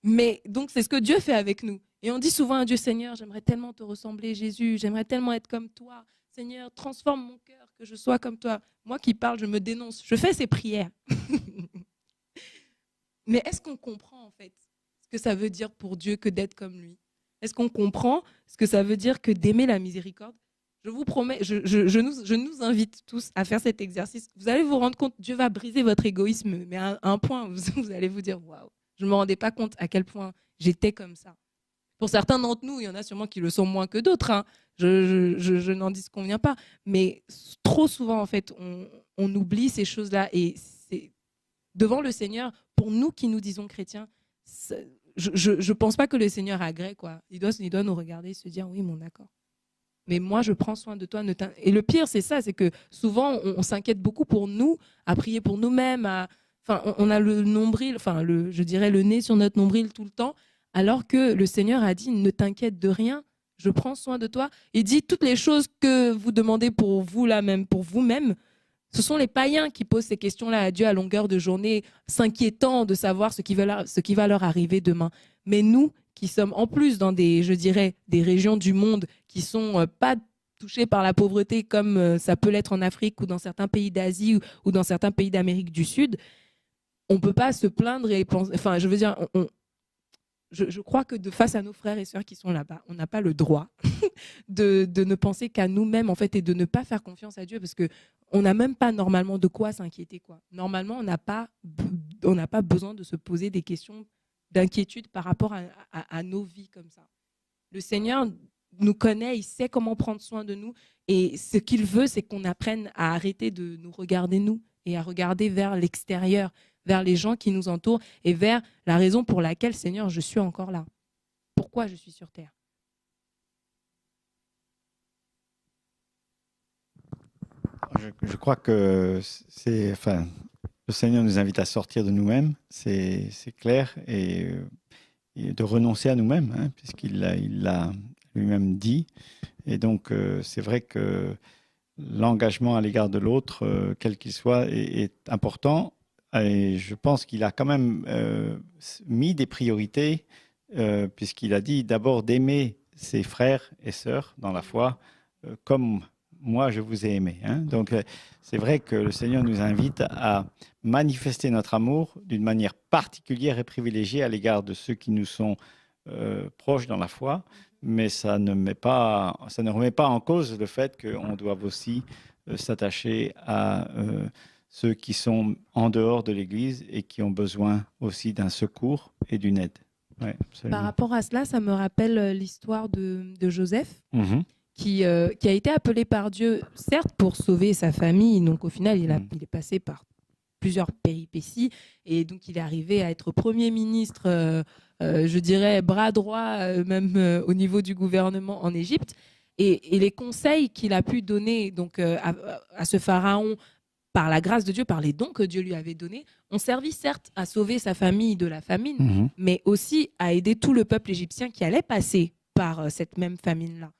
Mais donc, c'est ce que Dieu fait avec nous. Et on dit souvent à Dieu, Seigneur, j'aimerais tellement te ressembler, Jésus. J'aimerais tellement être comme toi. Seigneur, transforme mon cœur, que je sois comme toi. Moi qui parle, je me dénonce. Je fais ces prières. Mais est-ce qu'on comprend en fait ce que ça veut dire pour Dieu que d'être comme lui? Est-ce qu'on comprend ce que ça veut dire que d'aimer la miséricorde? Je vous promets, je nous invite tous à faire cet exercice. Vous allez vous rendre compte, Dieu va briser votre égoïsme, mais à un point, vous allez vous dire, waouh, je ne me rendais pas compte à quel point j'étais comme ça. Pour certains d'entre nous, il y en a sûrement qui le sont moins que d'autres. Hein. Je n'en disconviens pas. Mais trop souvent, en fait, on oublie ces choses-là. Et c'est devant le Seigneur, pour nous qui nous disons chrétiens, je ne pense pas que le Seigneur agrée, quoi. Il doit nous regarder et se dire, oui, mon d'accord. Mais moi, je prends soin de toi. Et le pire, c'est ça, c'est que souvent, on s'inquiète beaucoup pour nous, à prier pour nous-mêmes. On a le nombril, je dirais le nez sur notre nombril tout le temps, alors que le Seigneur a dit, ne t'inquiète de rien, je prends soin de toi. Il dit, toutes les choses que vous demandez pour vous-même, ce sont les païens qui posent ces questions-là à Dieu à longueur de journée, s'inquiétant de savoir ce qui va leur arriver demain. Mais nous, qui sommes en plus dans des régions du monde qui sont pas touchées par la pauvreté comme ça peut l'être en Afrique ou dans certains pays d'Asie ou dans certains pays d'Amérique du Sud, on peut pas se plaindre et penser. Enfin, je veux dire, je crois que face à nos frères et sœurs qui sont là-bas, on n'a pas le droit de ne penser qu'à nous-mêmes en fait et de ne pas faire confiance à Dieu parce que on n'a même pas normalement de quoi s'inquiéter, quoi. Normalement, on n'a pas besoin de se poser des questions d'inquiétude par rapport à nos vies comme ça. Le Seigneur nous connaît, il sait comment prendre soin de nous et ce qu'il veut, c'est qu'on apprenne à arrêter de nous regarder nous et à regarder vers l'extérieur, vers les gens qui nous entourent et vers la raison pour laquelle, Seigneur, je suis encore là. Pourquoi je suis sur terre? Je crois que le Seigneur nous invite à sortir de nous-mêmes, c'est clair, et de renoncer à nous-mêmes, hein, puisqu'il l'a lui-même dit. Et donc, c'est vrai que l'engagement à l'égard de l'autre, quel qu'il soit, est important. Et je pense qu'il a quand même mis des priorités, puisqu'il a dit d'abord d'aimer ses frères et sœurs dans la foi, comme moi je vous ai aimé. Hein. Donc c'est vrai que le Seigneur nous invite à manifester notre amour d'une manière particulière et privilégiée à l'égard de ceux qui nous sont proches dans la foi, mais ça ne remet pas en cause le fait qu'on doit aussi s'attacher à ceux qui sont en dehors de l'Église et qui ont besoin aussi d'un secours et d'une aide. Ouais, par rapport à cela, ça me rappelle l'histoire de Joseph, qui a été appelé par Dieu, certes pour sauver sa famille, donc au final il est passé par plusieurs péripéties et donc il est arrivé à être Premier ministre, je dirais bras droit même au niveau du gouvernement en Égypte et les conseils qu'il a pu donner donc à ce pharaon par la grâce de Dieu, par les dons que Dieu lui avait donnés, ont servi certes à sauver sa famille de la famine, mais aussi à aider tout le peuple égyptien qui allait passer par cette même famine-là.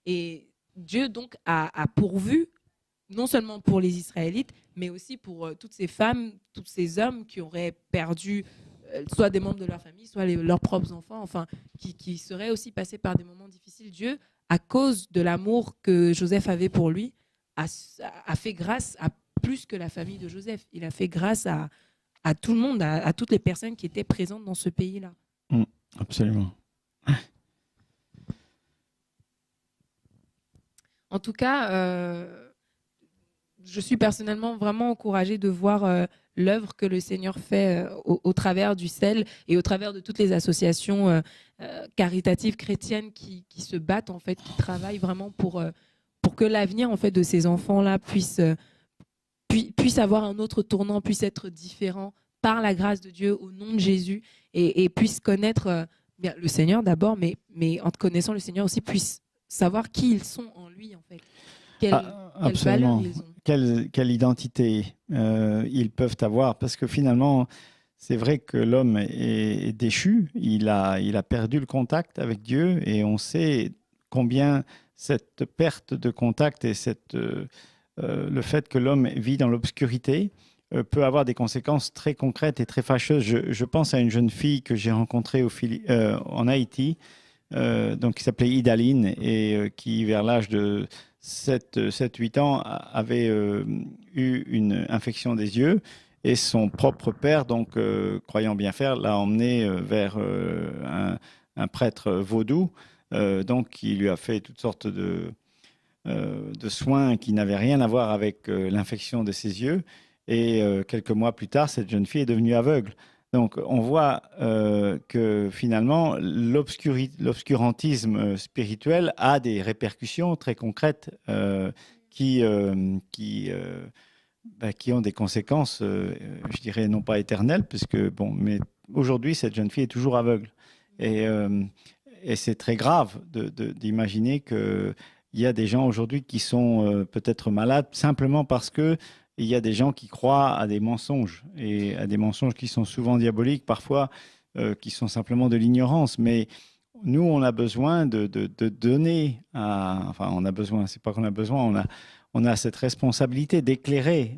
Et Dieu donc a pourvu non seulement pour les Israélites, mais aussi pour toutes ces femmes, tous ces hommes qui auraient perdu soit des membres de leur famille, soit leurs propres enfants, enfin, qui seraient aussi passés par des moments difficiles. Dieu, à cause de l'amour que Joseph avait pour lui, a fait grâce à plus que la famille de Joseph. Il a fait grâce à tout le monde, à toutes les personnes qui étaient présentes dans ce pays-là. Absolument. En tout cas, je suis personnellement vraiment encouragée de voir l'œuvre que le Seigneur fait au travers du sel et au travers de toutes les associations caritatives chrétiennes qui se battent, en fait, qui travaillent vraiment pour que l'avenir, en fait, de ces enfants-là puisse avoir un autre tournant, puisse être différent par la grâce de Dieu, au nom de Jésus, et puisse connaître bien, le Seigneur d'abord, mais en connaissant le Seigneur aussi, puisse savoir qui ils sont en lui, en fait. Quelle valeur ils ont. Quelle identité ils peuvent avoir, parce que finalement, c'est vrai que l'homme est déchu, il a perdu le contact avec Dieu, et on sait combien cette perte de contact et le fait que l'homme vit dans l'obscurité peut avoir des conséquences très concrètes et très fâcheuses. Je pense à une jeune fille que j'ai rencontrée en Haïti, donc qui s'appelait Idaline, et qui, vers l'âge de 7-8 ans, avait eu une infection des yeux, et son propre père, donc croyant bien faire, l'a emmené vers un prêtre vaudou, donc qui lui a fait toutes sortes de soins qui n'avaient rien à voir avec l'infection de ses yeux. Et quelques mois plus tard, cette jeune fille est devenue aveugle. Donc, on voit que finalement, l'obscurantisme spirituel a des répercussions très concrètes qui ont des conséquences, je dirais, non pas éternelles, puisque, bon, mais aujourd'hui, cette jeune fille est toujours aveugle. Et c'est très grave d'imaginer qu'il y a des gens aujourd'hui qui sont peut-être malades simplement parce que il y a des gens qui croient à des mensonges, et à des mensonges qui sont souvent diaboliques, parfois qui sont simplement de l'ignorance. Mais nous, on a besoin de donner enfin, on a besoin, c'est pas qu'on a besoin, on a cette responsabilité d'éclairer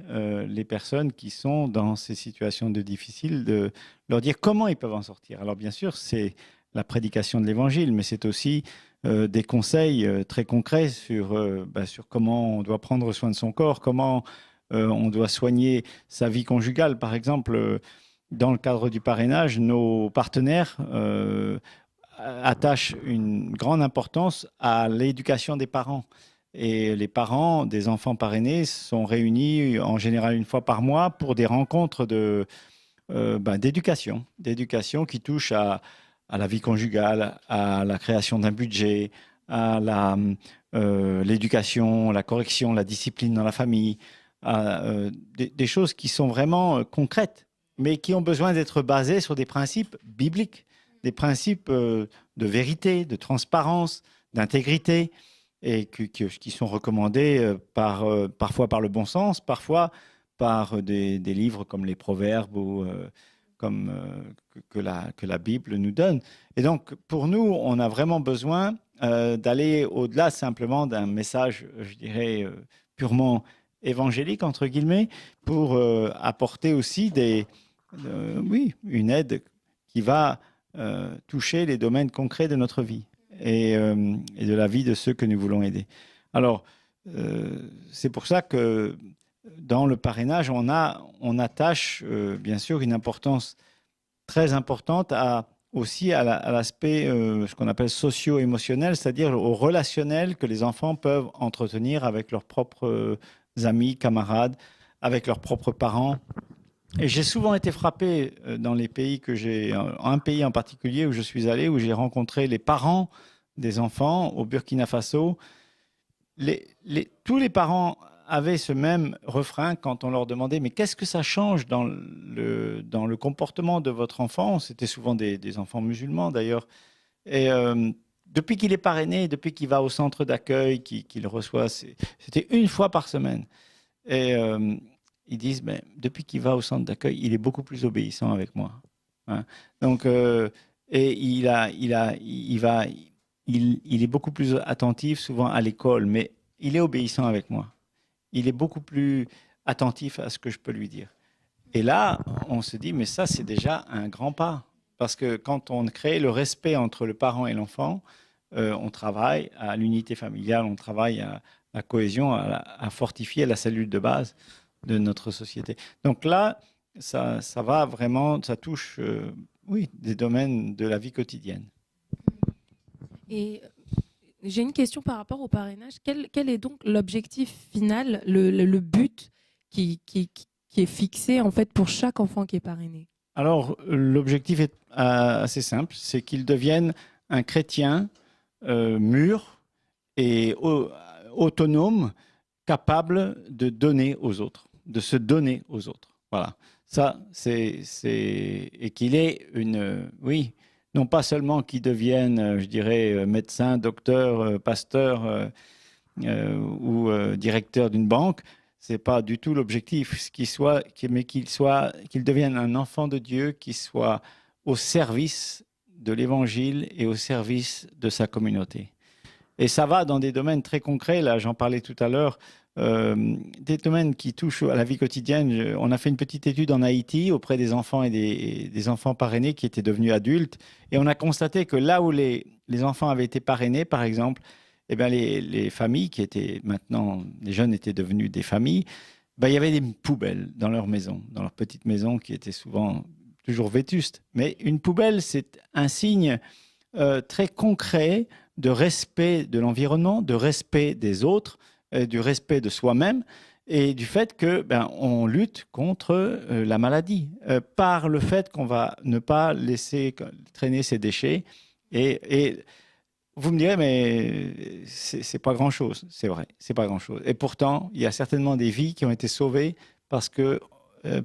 les personnes qui sont dans ces situations difficiles, de leur dire comment ils peuvent en sortir. Alors bien sûr, c'est la prédication de l'évangile, mais c'est aussi des conseils très concrets sur comment on doit prendre soin de son corps, comment on doit soigner sa vie conjugale. Par exemple, dans le cadre du parrainage, nos partenaires attachent une grande importance à l'éducation des parents. Et les parents des enfants parrainés sont réunis en général une fois par mois pour des rencontres d'éducation qui touchent à la vie conjugale, à la création d'un budget, à l'éducation, la correction, la discipline dans la famille, des choses qui sont vraiment concrètes, mais qui ont besoin d'être basées sur des principes bibliques, des principes de vérité, de transparence, d'intégrité, et qui sont recommandés parfois par le bon sens, parfois par des livres comme les Proverbes ou que la Bible nous donne. Et donc, pour nous, on a vraiment besoin d'aller au-delà simplement d'un message, je dirais, purement évangélique, entre guillemets, pour apporter aussi une aide qui va toucher les domaines concrets de notre vie et de la vie de ceux que nous voulons aider. Alors, c'est pour ça que dans le parrainage, on attache bien sûr une importance très importante aussi à l'aspect, ce qu'on appelle socio-émotionnel, c'est-à-dire au relationnel que les enfants peuvent entretenir avec leurs propres amis, camarades, avec leurs propres parents. Et j'ai souvent été frappé dans les pays un pays en particulier où je suis allé, où j'ai rencontré les parents des enfants au Burkina Faso. Tous les parents avaient ce même refrain quand on leur demandait « Mais qu'est-ce que ça change dans le comportement de votre enfant ?» C'était souvent des enfants musulmans d'ailleurs. Et depuis qu'il est parrainé, depuis qu'il va au centre d'accueil, qu'il reçoit, c'était une fois par semaine. Et ils disent depuis qu'il va au centre d'accueil, il est beaucoup plus obéissant avec moi. Hein. Donc, et il est beaucoup plus attentif souvent à l'école, mais il est obéissant avec moi. il est beaucoup plus attentif à ce que je peux lui dire. Et là, on se dit, mais ça, c'est déjà un grand pas. Parce que quand on crée le respect entre le parent et l'enfant, on travaille à l'unité familiale, on travaille à la cohésion, à fortifier la cellule de base de notre société. Donc là, ça va vraiment, ça touche, oui, des domaines de la vie quotidienne. Et j'ai une question par rapport au parrainage. Quel est donc l'objectif final, le but qui est fixé en fait pour chaque enfant qui est parrainé? Alors, l'objectif est assez simple, c'est qu'il devienne un chrétien mûr et autonome, capable de donner aux autres, de se donner aux autres. Voilà. Ça, et qu'il ait oui, non pas seulement qu'il devienne, je dirais, médecin, docteur, pasteur ou directeur d'une banque. C'est pas du tout l'objectif, mais qu'il devienne un enfant de Dieu, qui soit au service de l'Évangile et au service de sa communauté. Et ça va dans des domaines très concrets. Là, j'en parlais tout à l'heure. Des domaines qui touchent à la vie quotidienne. On a fait une petite étude en Haïti auprès des enfants et des enfants parrainés qui étaient devenus adultes. Et on a constaté que là où les enfants avaient été parrainés, par exemple, eh bien, les familles qui étaient maintenant, les jeunes étaient devenus des familles, ben, il y avait des poubelles dans leur maison, dans leur petite maison qui était souvent toujours vétuste. Mais une poubelle, c'est un signe très concret de respect de l'environnement, de respect des autres, du respect de soi-même et du fait que on lutte contre la maladie par le fait qu'on va ne pas laisser traîner ces déchets. Et vous me direz, mais c'est pas grand-chose. C'est vrai, c'est pas grand-chose. Et pourtant, il y a certainement des vies qui ont été sauvées parce que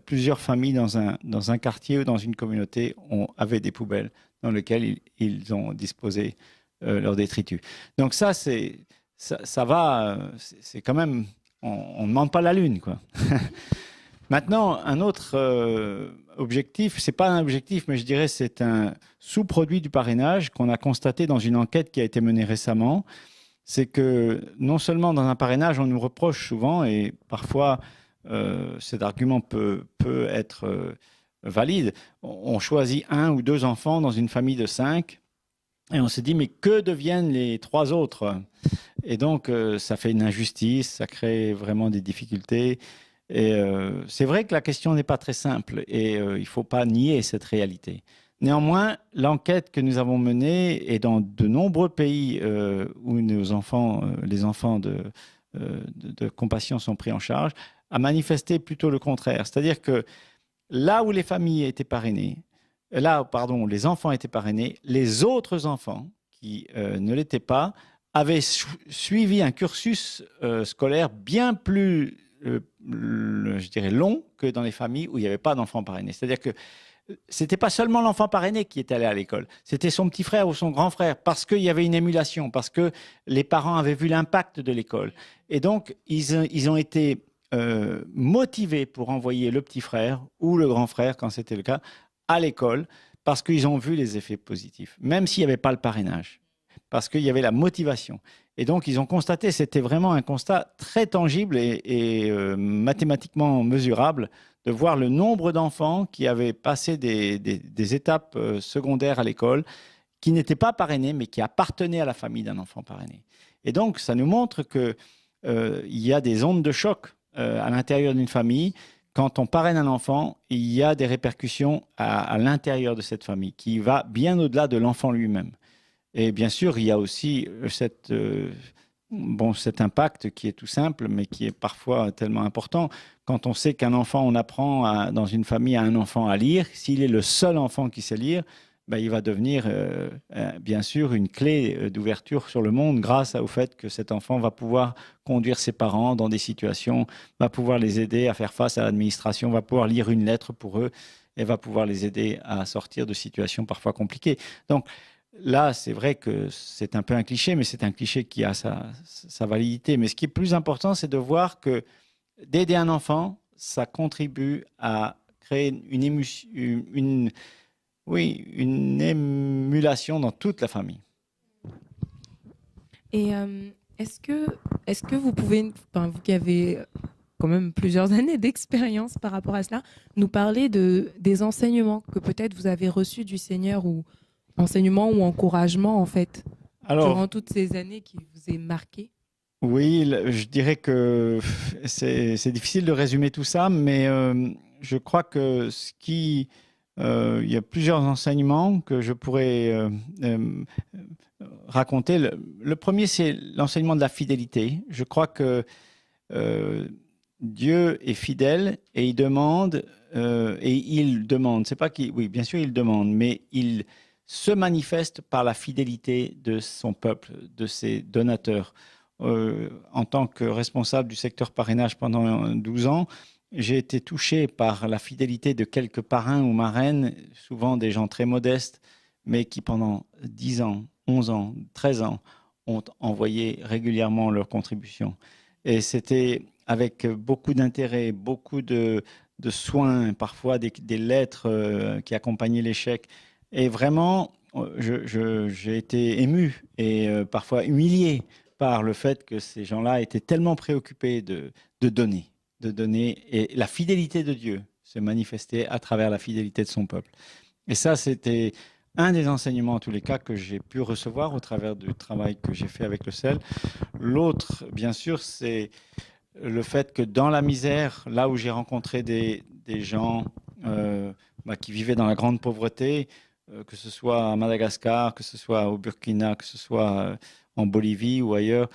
plusieurs familles dans un quartier ou dans une communauté avaient des poubelles dans lesquelles ils ont disposé leurs détritus. Donc ça va, c'est quand même, on ne demande pas la lune, quoi. Maintenant, un autre objectif, c'est pas un objectif, mais je dirais c'est un sous-produit du parrainage qu'on a constaté dans une enquête qui a été menée récemment. C'est que non seulement dans un parrainage, on nous reproche souvent, et parfois cet argument peut être valide, on choisit 1 ou 2 enfants dans une famille de 5, et on se dit, mais que deviennent les 3 autres? Et donc, ça fait une injustice, ça crée vraiment des difficultés. Et c'est vrai que la question n'est pas très simple et il ne faut pas nier cette réalité. Néanmoins, l'enquête que nous avons menée, et dans de nombreux pays où les enfants de compassion sont pris en charge, a manifesté plutôt le contraire. C'est-à-dire que là où les familles étaient parrainées, les enfants étaient parrainés, les autres enfants qui ne l'étaient pas avaient suivi un cursus scolaire bien plus je dirais long que dans les familles où il n'y avait pas d'enfants parrainés. C'est-à-dire que c'était pas seulement l'enfant parrainé qui était allé à l'école, c'était son petit frère ou son grand frère, parce qu'il y avait une émulation, parce que les parents avaient vu l'impact de l'école. Et donc, ils ont été motivés pour envoyer le petit frère ou le grand frère, quand c'était le cas, à l'école, parce qu'ils ont vu les effets positifs, même s'il n'y avait pas le parrainage, parce qu'il y avait la motivation. Et donc, ils ont constaté, c'était vraiment un constat très tangible et mathématiquement mesurable, de voir le nombre d'enfants qui avaient passé des étapes secondaires à l'école, qui n'étaient pas parrainés, mais qui appartenaient à la famille d'un enfant parrainé. Et donc, ça nous montre qu'il y a des ondes de choc à l'intérieur d'une famille. Quand on parraine un enfant, il y a des répercussions à l'intérieur de cette famille, qui va bien au-delà de l'enfant lui-même. Et bien sûr, il y a aussi cet impact qui est tout simple, mais qui est parfois tellement important. Quand on sait qu'un enfant, on apprend dans une famille à un enfant à lire, s'il est le seul enfant qui sait lire, il va devenir bien sûr une clé d'ouverture sur le monde grâce au fait que cet enfant va pouvoir conduire ses parents dans des situations, va pouvoir les aider à faire face à l'administration, va pouvoir lire une lettre pour eux et va pouvoir les aider à sortir de situations parfois compliquées. Donc, là, c'est vrai que c'est un peu un cliché, mais c'est un cliché qui a sa validité. Mais ce qui est plus important, c'est de voir que d'aider un enfant, ça contribue à créer une émulation dans toute la famille. Et est-ce est-ce que vous pouvez, enfin, vous qui avez quand même plusieurs années d'expérience par rapport à cela, nous parler des enseignements que peut-être vous avez reçus du Seigneur, ou enseignements ou encouragements en fait, Alors, durant toutes ces années qui vous aient marqué? oui, je dirais que c'est difficile de résumer tout ça, mais je crois que il y a plusieurs enseignements que je pourrais euh, raconter. Le premier, c'est l'enseignement de la fidélité. Je crois que euh, Dieu est fidèle et il demande, c'est pas qu'il, oui, bien sûr, il demande, mais il se manifeste par la fidélité de son peuple, de ses donateurs. En tant que responsable du secteur parrainage pendant 12 ans, j'ai été touché par la fidélité de quelques parrains ou marraines, souvent des gens très modestes, mais qui pendant 10 ans, 11 ans, 13 ans, ont envoyé régulièrement leurs contributions. Et c'était avec beaucoup d'intérêt, beaucoup de soins, parfois des lettres qui accompagnaient les chèques. Et vraiment, j'ai été ému et parfois humilié par le fait que ces gens-là étaient tellement préoccupés de donner, de donner. Et la fidélité de Dieu se manifestait à travers la fidélité de son peuple. Et ça, c'était un des enseignements, en tous les cas, que j'ai pu recevoir au travers du travail que j'ai fait avec le sel. L'autre, bien sûr, c'est le fait que dans la misère, là où j'ai rencontré des gens qui vivaient dans la grande pauvreté, que ce soit à Madagascar, que ce soit au Burkina, que ce soit en Bolivie ou ailleurs,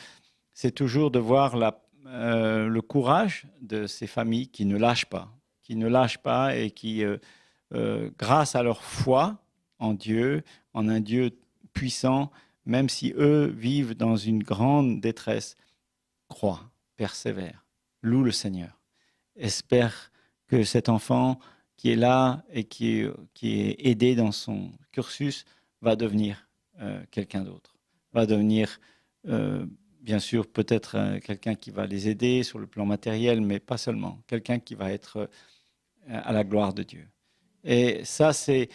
c'est toujours de voir le courage de ces familles qui ne lâchent pas et qui, grâce à leur foi en Dieu, en un Dieu puissant, même si eux vivent dans une grande détresse, croient, persévèrent, louent le Seigneur, espèrent que cet enfant qui est là et qui est aidé dans son cursus va devenir quelqu'un d'autre, va devenir bien sûr peut-être quelqu'un qui va les aider sur le plan matériel, mais pas seulement, quelqu'un qui va être à la gloire de Dieu. Et ça, c'est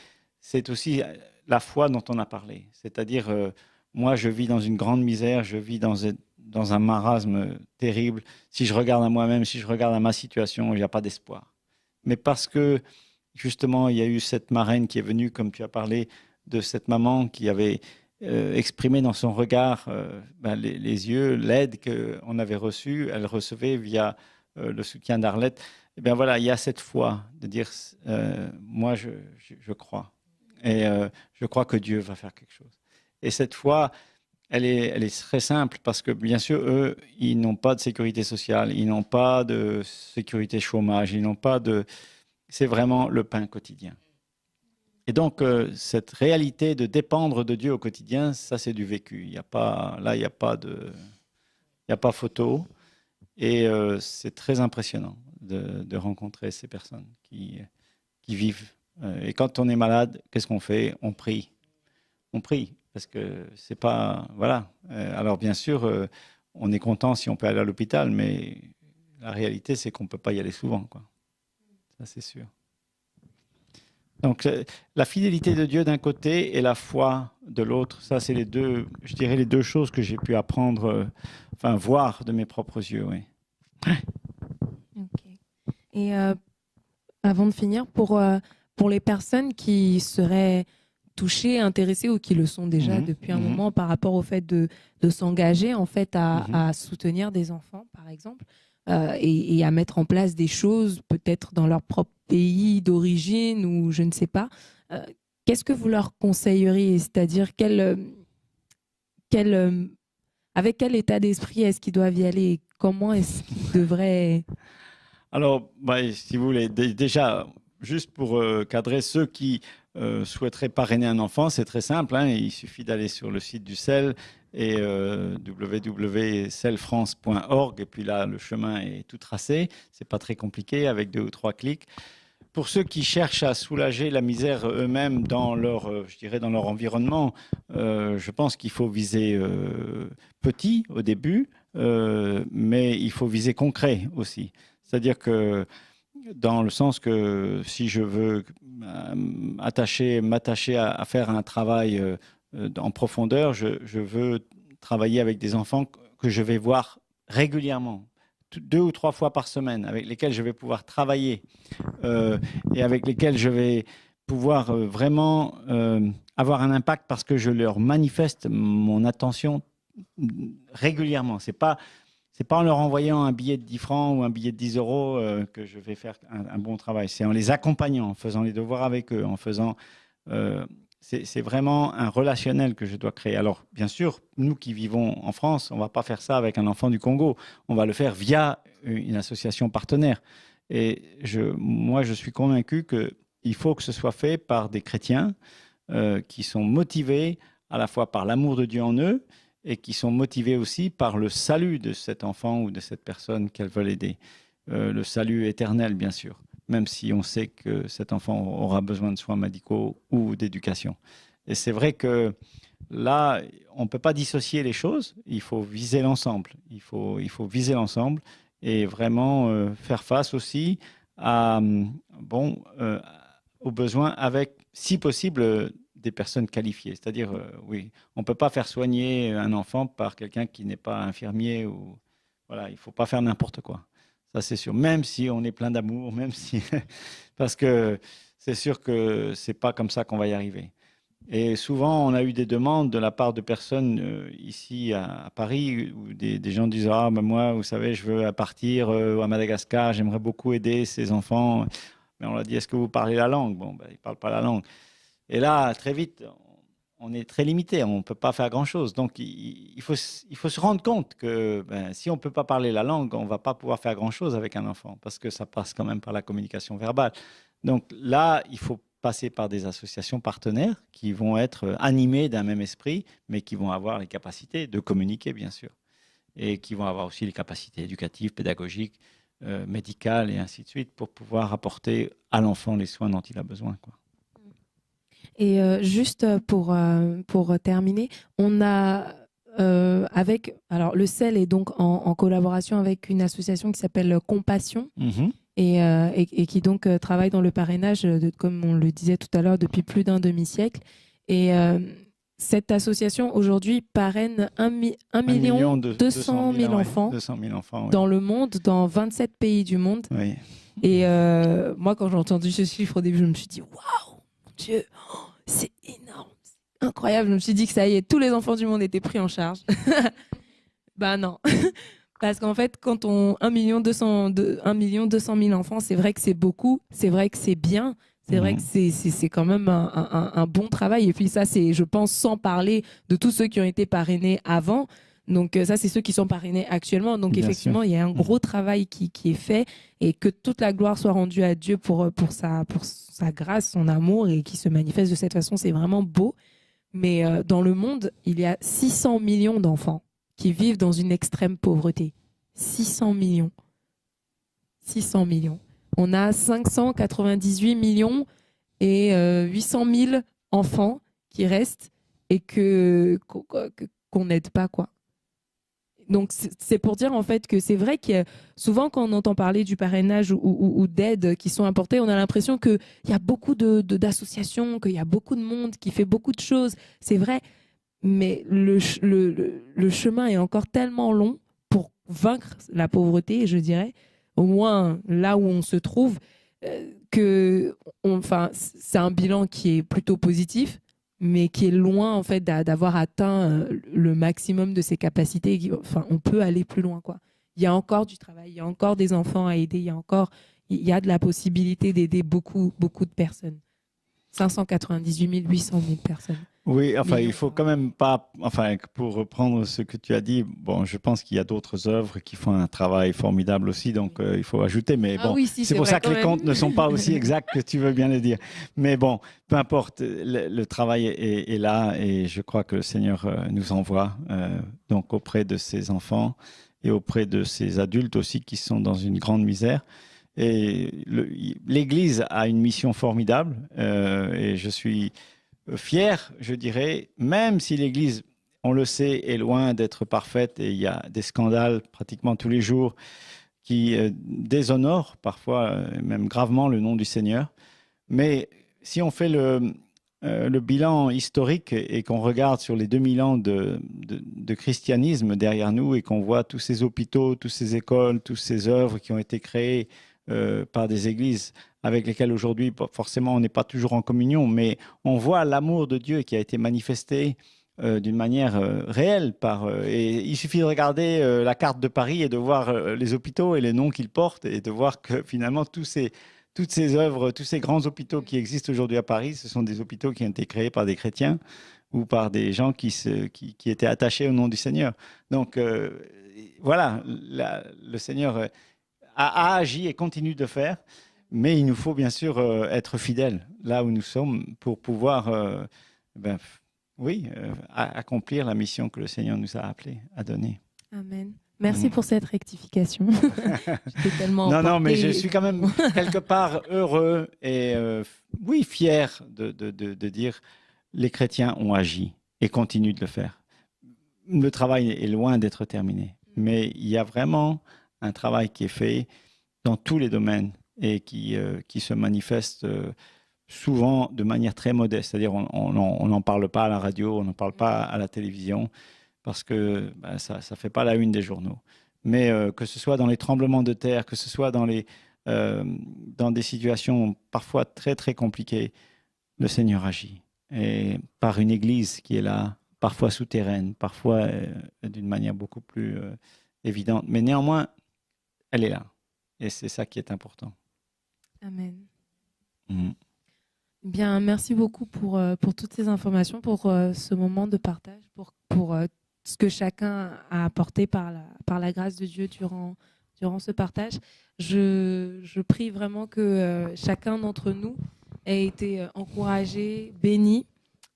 aussi la foi dont on a parlé. C'est-à-dire, moi, je vis dans une grande misère, je vis dans un marasme terrible. Si je regarde à moi-même, si je regarde à ma situation, il n'y a pas d'espoir. Mais parce que, justement, il y a eu cette marraine qui est venue, comme tu as parlé, de cette maman qui avait exprimé dans son regard les yeux, l'aide qu'on avait reçue, elle recevait via le soutien d'Arlette. Eh bien voilà, il y a cette foi de dire, moi je crois. Et je crois que Dieu va faire quelque chose. Et cette foi, elle est très simple parce que bien sûr, eux, ils n'ont pas de sécurité sociale, ils n'ont pas de sécurité chômage, ils n'ont pas de... C'est vraiment le pain quotidien. Et donc, cette réalité de dépendre de Dieu au quotidien, ça c'est du vécu. Il n'y a pas, là, il n'y a pas il n'y a pas photo. Et c'est très impressionnant de rencontrer ces personnes qui vivent. Et quand on est malade, qu'est-ce qu'on fait? On prie. On prie, parce que c'est pas... Voilà. Alors bien sûr, on est content si on peut aller à l'hôpital, mais la réalité, c'est qu'on ne peut pas y aller souvent, quoi. Ça, c'est sûr. Donc, la fidélité de Dieu d'un côté et la foi de l'autre, ça, c'est les deux, je dirais, les deux choses que j'ai pu apprendre, enfin, voir de mes propres yeux, oui. Ok. Et avant de finir, pour les personnes qui seraient touchées, intéressées ou qui le sont déjà depuis un moment par rapport au fait de s'engager en fait à soutenir des enfants, par exemple, et à mettre en place des choses peut-être dans leur propre pays d'origine ou je ne sais pas, qu'est-ce que vous leur conseilleriez? C'est-à-dire avec quel état d'esprit est-ce qu'ils doivent y aller et comment est-ce qu'ils devraient... Alors, si vous voulez, déjà, juste pour cadrer ceux qui souhaiteraient parrainer un enfant, c'est très simple, hein, il suffit d'aller sur le site du CEL et www.celfrance.org et puis là, le chemin est tout tracé. C'est pas très compliqué avec 2 ou 3 clics. Pour ceux qui cherchent à soulager la misère eux-mêmes dans je dirais dans leur environnement, je pense qu'il faut viser petit au début, mais il faut viser concret aussi. C'est-à-dire que dans le sens que si je veux m'attacher à faire un travail en profondeur, je veux travailler avec des enfants que je vais voir régulièrement, 2 ou 3 fois par semaine, avec lesquels je vais pouvoir travailler et avec lesquels je vais pouvoir vraiment avoir un impact parce que je leur manifeste mon attention régulièrement. C'est pas en leur envoyant un billet de 10 francs ou un billet de 10 euros que je vais faire un bon travail. C'est en les accompagnant, en faisant les devoirs avec eux, en faisant... c'est vraiment un relationnel que je dois créer. Alors, bien sûr, nous qui vivons en France, on ne va pas faire ça avec un enfant du Congo. On va le faire via une association partenaire. Et moi, je suis convaincu qu'il faut que ce soit fait par des chrétiens qui sont motivés à la fois par l'amour de Dieu en eux et qui sont motivés aussi par le salut de cet enfant ou de cette personne qu'elles veulent aider. Le salut éternel, bien sûr, même si on sait que cet enfant aura besoin de soins médicaux ou d'éducation. Et c'est vrai que là, on ne peut pas dissocier les choses, il faut viser l'ensemble. Il faut viser l'ensemble et vraiment faire face aussi aux besoins avec, si possible, des personnes qualifiées. C'est-à-dire, oui, on ne peut pas faire soigner un enfant par quelqu'un qui n'est pas infirmier. Voilà, il ne faut pas faire n'importe quoi. Ça, c'est sûr. Même si on est plein d'amour, même si... parce que c'est sûr que ce n'est pas comme ça qu'on va y arriver. Et souvent, on a eu des demandes de la part de personnes ici à Paris où des gens disent « Ah, ben moi, vous savez, je veux partir à Madagascar, j'aimerais beaucoup aider ces enfants. » Mais on leur dit « Est-ce que vous parlez la langue ?» Bon, ben, ils ne parlent pas la langue. Et là, très vite, on est très limité, on ne peut pas faire grand-chose. Donc, il faut se rendre compte que si on ne peut pas parler la langue, on ne va pas pouvoir faire grand-chose avec un enfant, parce que ça passe quand même par la communication verbale. Donc là, il faut passer par des associations partenaires qui vont être animées d'un même esprit, mais qui vont avoir les capacités de communiquer, bien sûr, et qui vont avoir aussi les capacités éducatives, pédagogiques, médicales, et ainsi de suite, pour pouvoir apporter à l'enfant les soins dont il a besoin, quoi. Et juste pour terminer, on a alors le CEL est donc en collaboration avec une association qui s'appelle Compassion et qui donc travaille dans le parrainage, comme on le disait tout à l'heure, depuis plus d'un demi-siècle. Et cette association aujourd'hui parraine 1 million 200 000 enfants, 200 000 enfants dans le monde, dans 27 pays du monde. Oui. Et moi, quand j'ai entendu ce chiffre au début, je me suis dit waouh, mon Dieu, c'est énorme, c'est incroyable. Je me suis dit que ça y est, tous les enfants du monde étaient pris en charge. Ben non. Parce qu'en fait, quand on 1 200 000 enfants, c'est vrai que c'est beaucoup, c'est vrai que c'est bien, c'est vrai que c'est quand même un bon travail. Et puis ça, c'est, je pense, sans parler de tous ceux qui ont été parrainés avant. Donc ça, c'est ceux qui sont parrainés actuellement. Donc bien effectivement, sûr. Il y a un gros travail qui est fait et que toute la gloire soit rendue à Dieu pour sa grâce, son amour et qui se manifeste de cette façon. C'est vraiment beau. Mais dans le monde, il y a 600 millions d'enfants qui vivent dans une extrême pauvreté. 600 millions. 600 millions. On a 598 millions et 800 000 enfants qui restent et qu'on n'aide pas, quoi. Donc, c'est pour dire en fait que c'est vrai que souvent quand on entend parler du parrainage ou d'aides qui sont apportées, on a l'impression qu'il y a beaucoup d'associations, qu'il y a beaucoup de monde qui fait beaucoup de choses. C'est vrai, mais le chemin est encore tellement long pour vaincre la pauvreté, je dirais, au moins là où on se trouve, c'est un bilan qui est plutôt positif, mais qui est loin en fait d'avoir atteint le maximum de ses capacités. Enfin, on peut aller plus loin, quoi. Il y a encore du travail, il y a encore des enfants à aider, il y a de la possibilité d'aider beaucoup, beaucoup de personnes. 598 800 000 personnes. Oui, enfin, il faut quand même pas, enfin, pour reprendre ce que tu as dit, bon, je pense qu'il y a d'autres œuvres qui font un travail formidable aussi, donc il faut ajouter, mais bon, oui, si, c'est pour ça que les comptes ne sont pas aussi exacts que tu veux bien le dire. Mais bon, peu importe, le travail est là et je crois que le Seigneur nous envoie donc auprès de ces enfants et auprès de ces adultes aussi qui sont dans une grande misère. Et l'Église a une mission formidable et je suis fier, je dirais, même si l'Église, on le sait, est loin d'être parfaite et il y a des scandales pratiquement tous les jours qui déshonorent parfois même gravement le nom du Seigneur. Mais si on fait le bilan historique et qu'on regarde sur les 2000 ans de christianisme derrière nous et qu'on voit tous ces hôpitaux, toutes ces écoles, toutes ces œuvres qui ont été créées par des églises avec lesquelles aujourd'hui, forcément, on n'est pas toujours en communion, mais on voit l'amour de Dieu qui a été manifesté d'une manière réelle. Et il suffit de regarder la carte de Paris et de voir les hôpitaux et les noms qu'ils portent et de voir que finalement toutes ces œuvres, tous ces grands hôpitaux qui existent aujourd'hui à Paris, ce sont des hôpitaux qui ont été créés par des chrétiens ou par des gens qui étaient attachés au nom du Seigneur. Donc voilà, le Seigneur a agi et continue de faire, mais il nous faut bien sûr être fidèles là où nous sommes pour pouvoir accomplir la mission que le Seigneur nous a appelés à donner. Amen. Merci pour cette rectification. J'étais tellement non, mais je suis quand même quelque part heureux et fier de dire les chrétiens ont agi et continuent de le faire. Le travail est loin d'être terminé, mais il y a vraiment un travail qui est fait dans tous les domaines et qui se manifeste souvent de manière très modeste. C'est-à-dire on n'en parle pas à la radio, on n'en parle pas à la télévision, parce que ça ne fait pas la une des journaux. Mais que ce soit dans les tremblements de terre, que ce soit dans des situations parfois très, très compliquées, le Seigneur agit. Et par une église qui est là, parfois souterraine, parfois d'une manière beaucoup plus évidente. Mais néanmoins, elle est là. Et c'est ça qui est important. Amen. Bien, merci beaucoup pour toutes ces informations, pour ce moment de partage, pour ce que chacun a apporté par la grâce de Dieu durant ce partage. Je prie vraiment que chacun d'entre nous ait été encouragé, béni,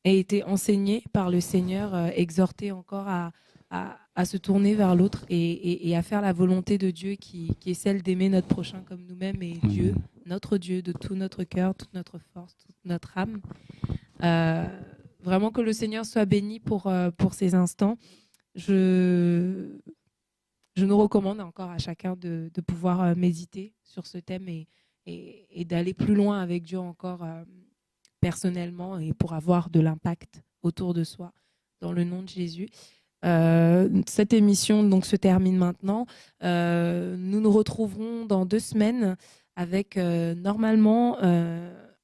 ait été enseigné par le Seigneur, exhorté encore à se tourner vers l'autre et à faire la volonté de Dieu qui est celle d'aimer notre prochain comme nous-mêmes et Dieu, notre Dieu, de tout notre cœur, toute notre force, toute notre âme. Vraiment que le Seigneur soit béni pour ces instants. Je nous recommande encore à chacun de pouvoir méditer sur ce thème et d'aller plus loin avec Dieu encore personnellement et pour avoir de l'impact autour de soi dans le nom de Jésus. Cette émission donc se termine maintenant. Nous nous retrouverons dans 2 semaines avec normalement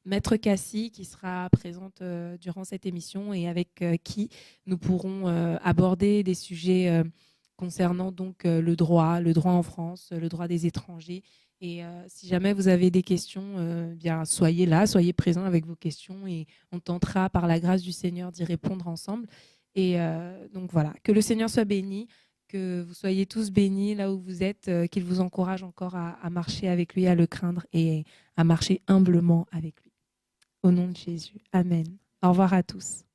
Maître Cassie qui sera présente durant cette émission et avec qui nous pourrons aborder des sujets concernant donc le droit en France, le droit des étrangers. Et si jamais vous avez des questions, bien soyez là, soyez présents avec vos questions et on tentera par la grâce du Seigneur d'y répondre ensemble. Et donc voilà, que le Seigneur soit béni, que vous soyez tous bénis là où vous êtes, qu'il vous encourage encore à marcher avec lui, à le craindre et à marcher humblement avec lui. Au nom de Jésus. Amen. Au revoir à tous.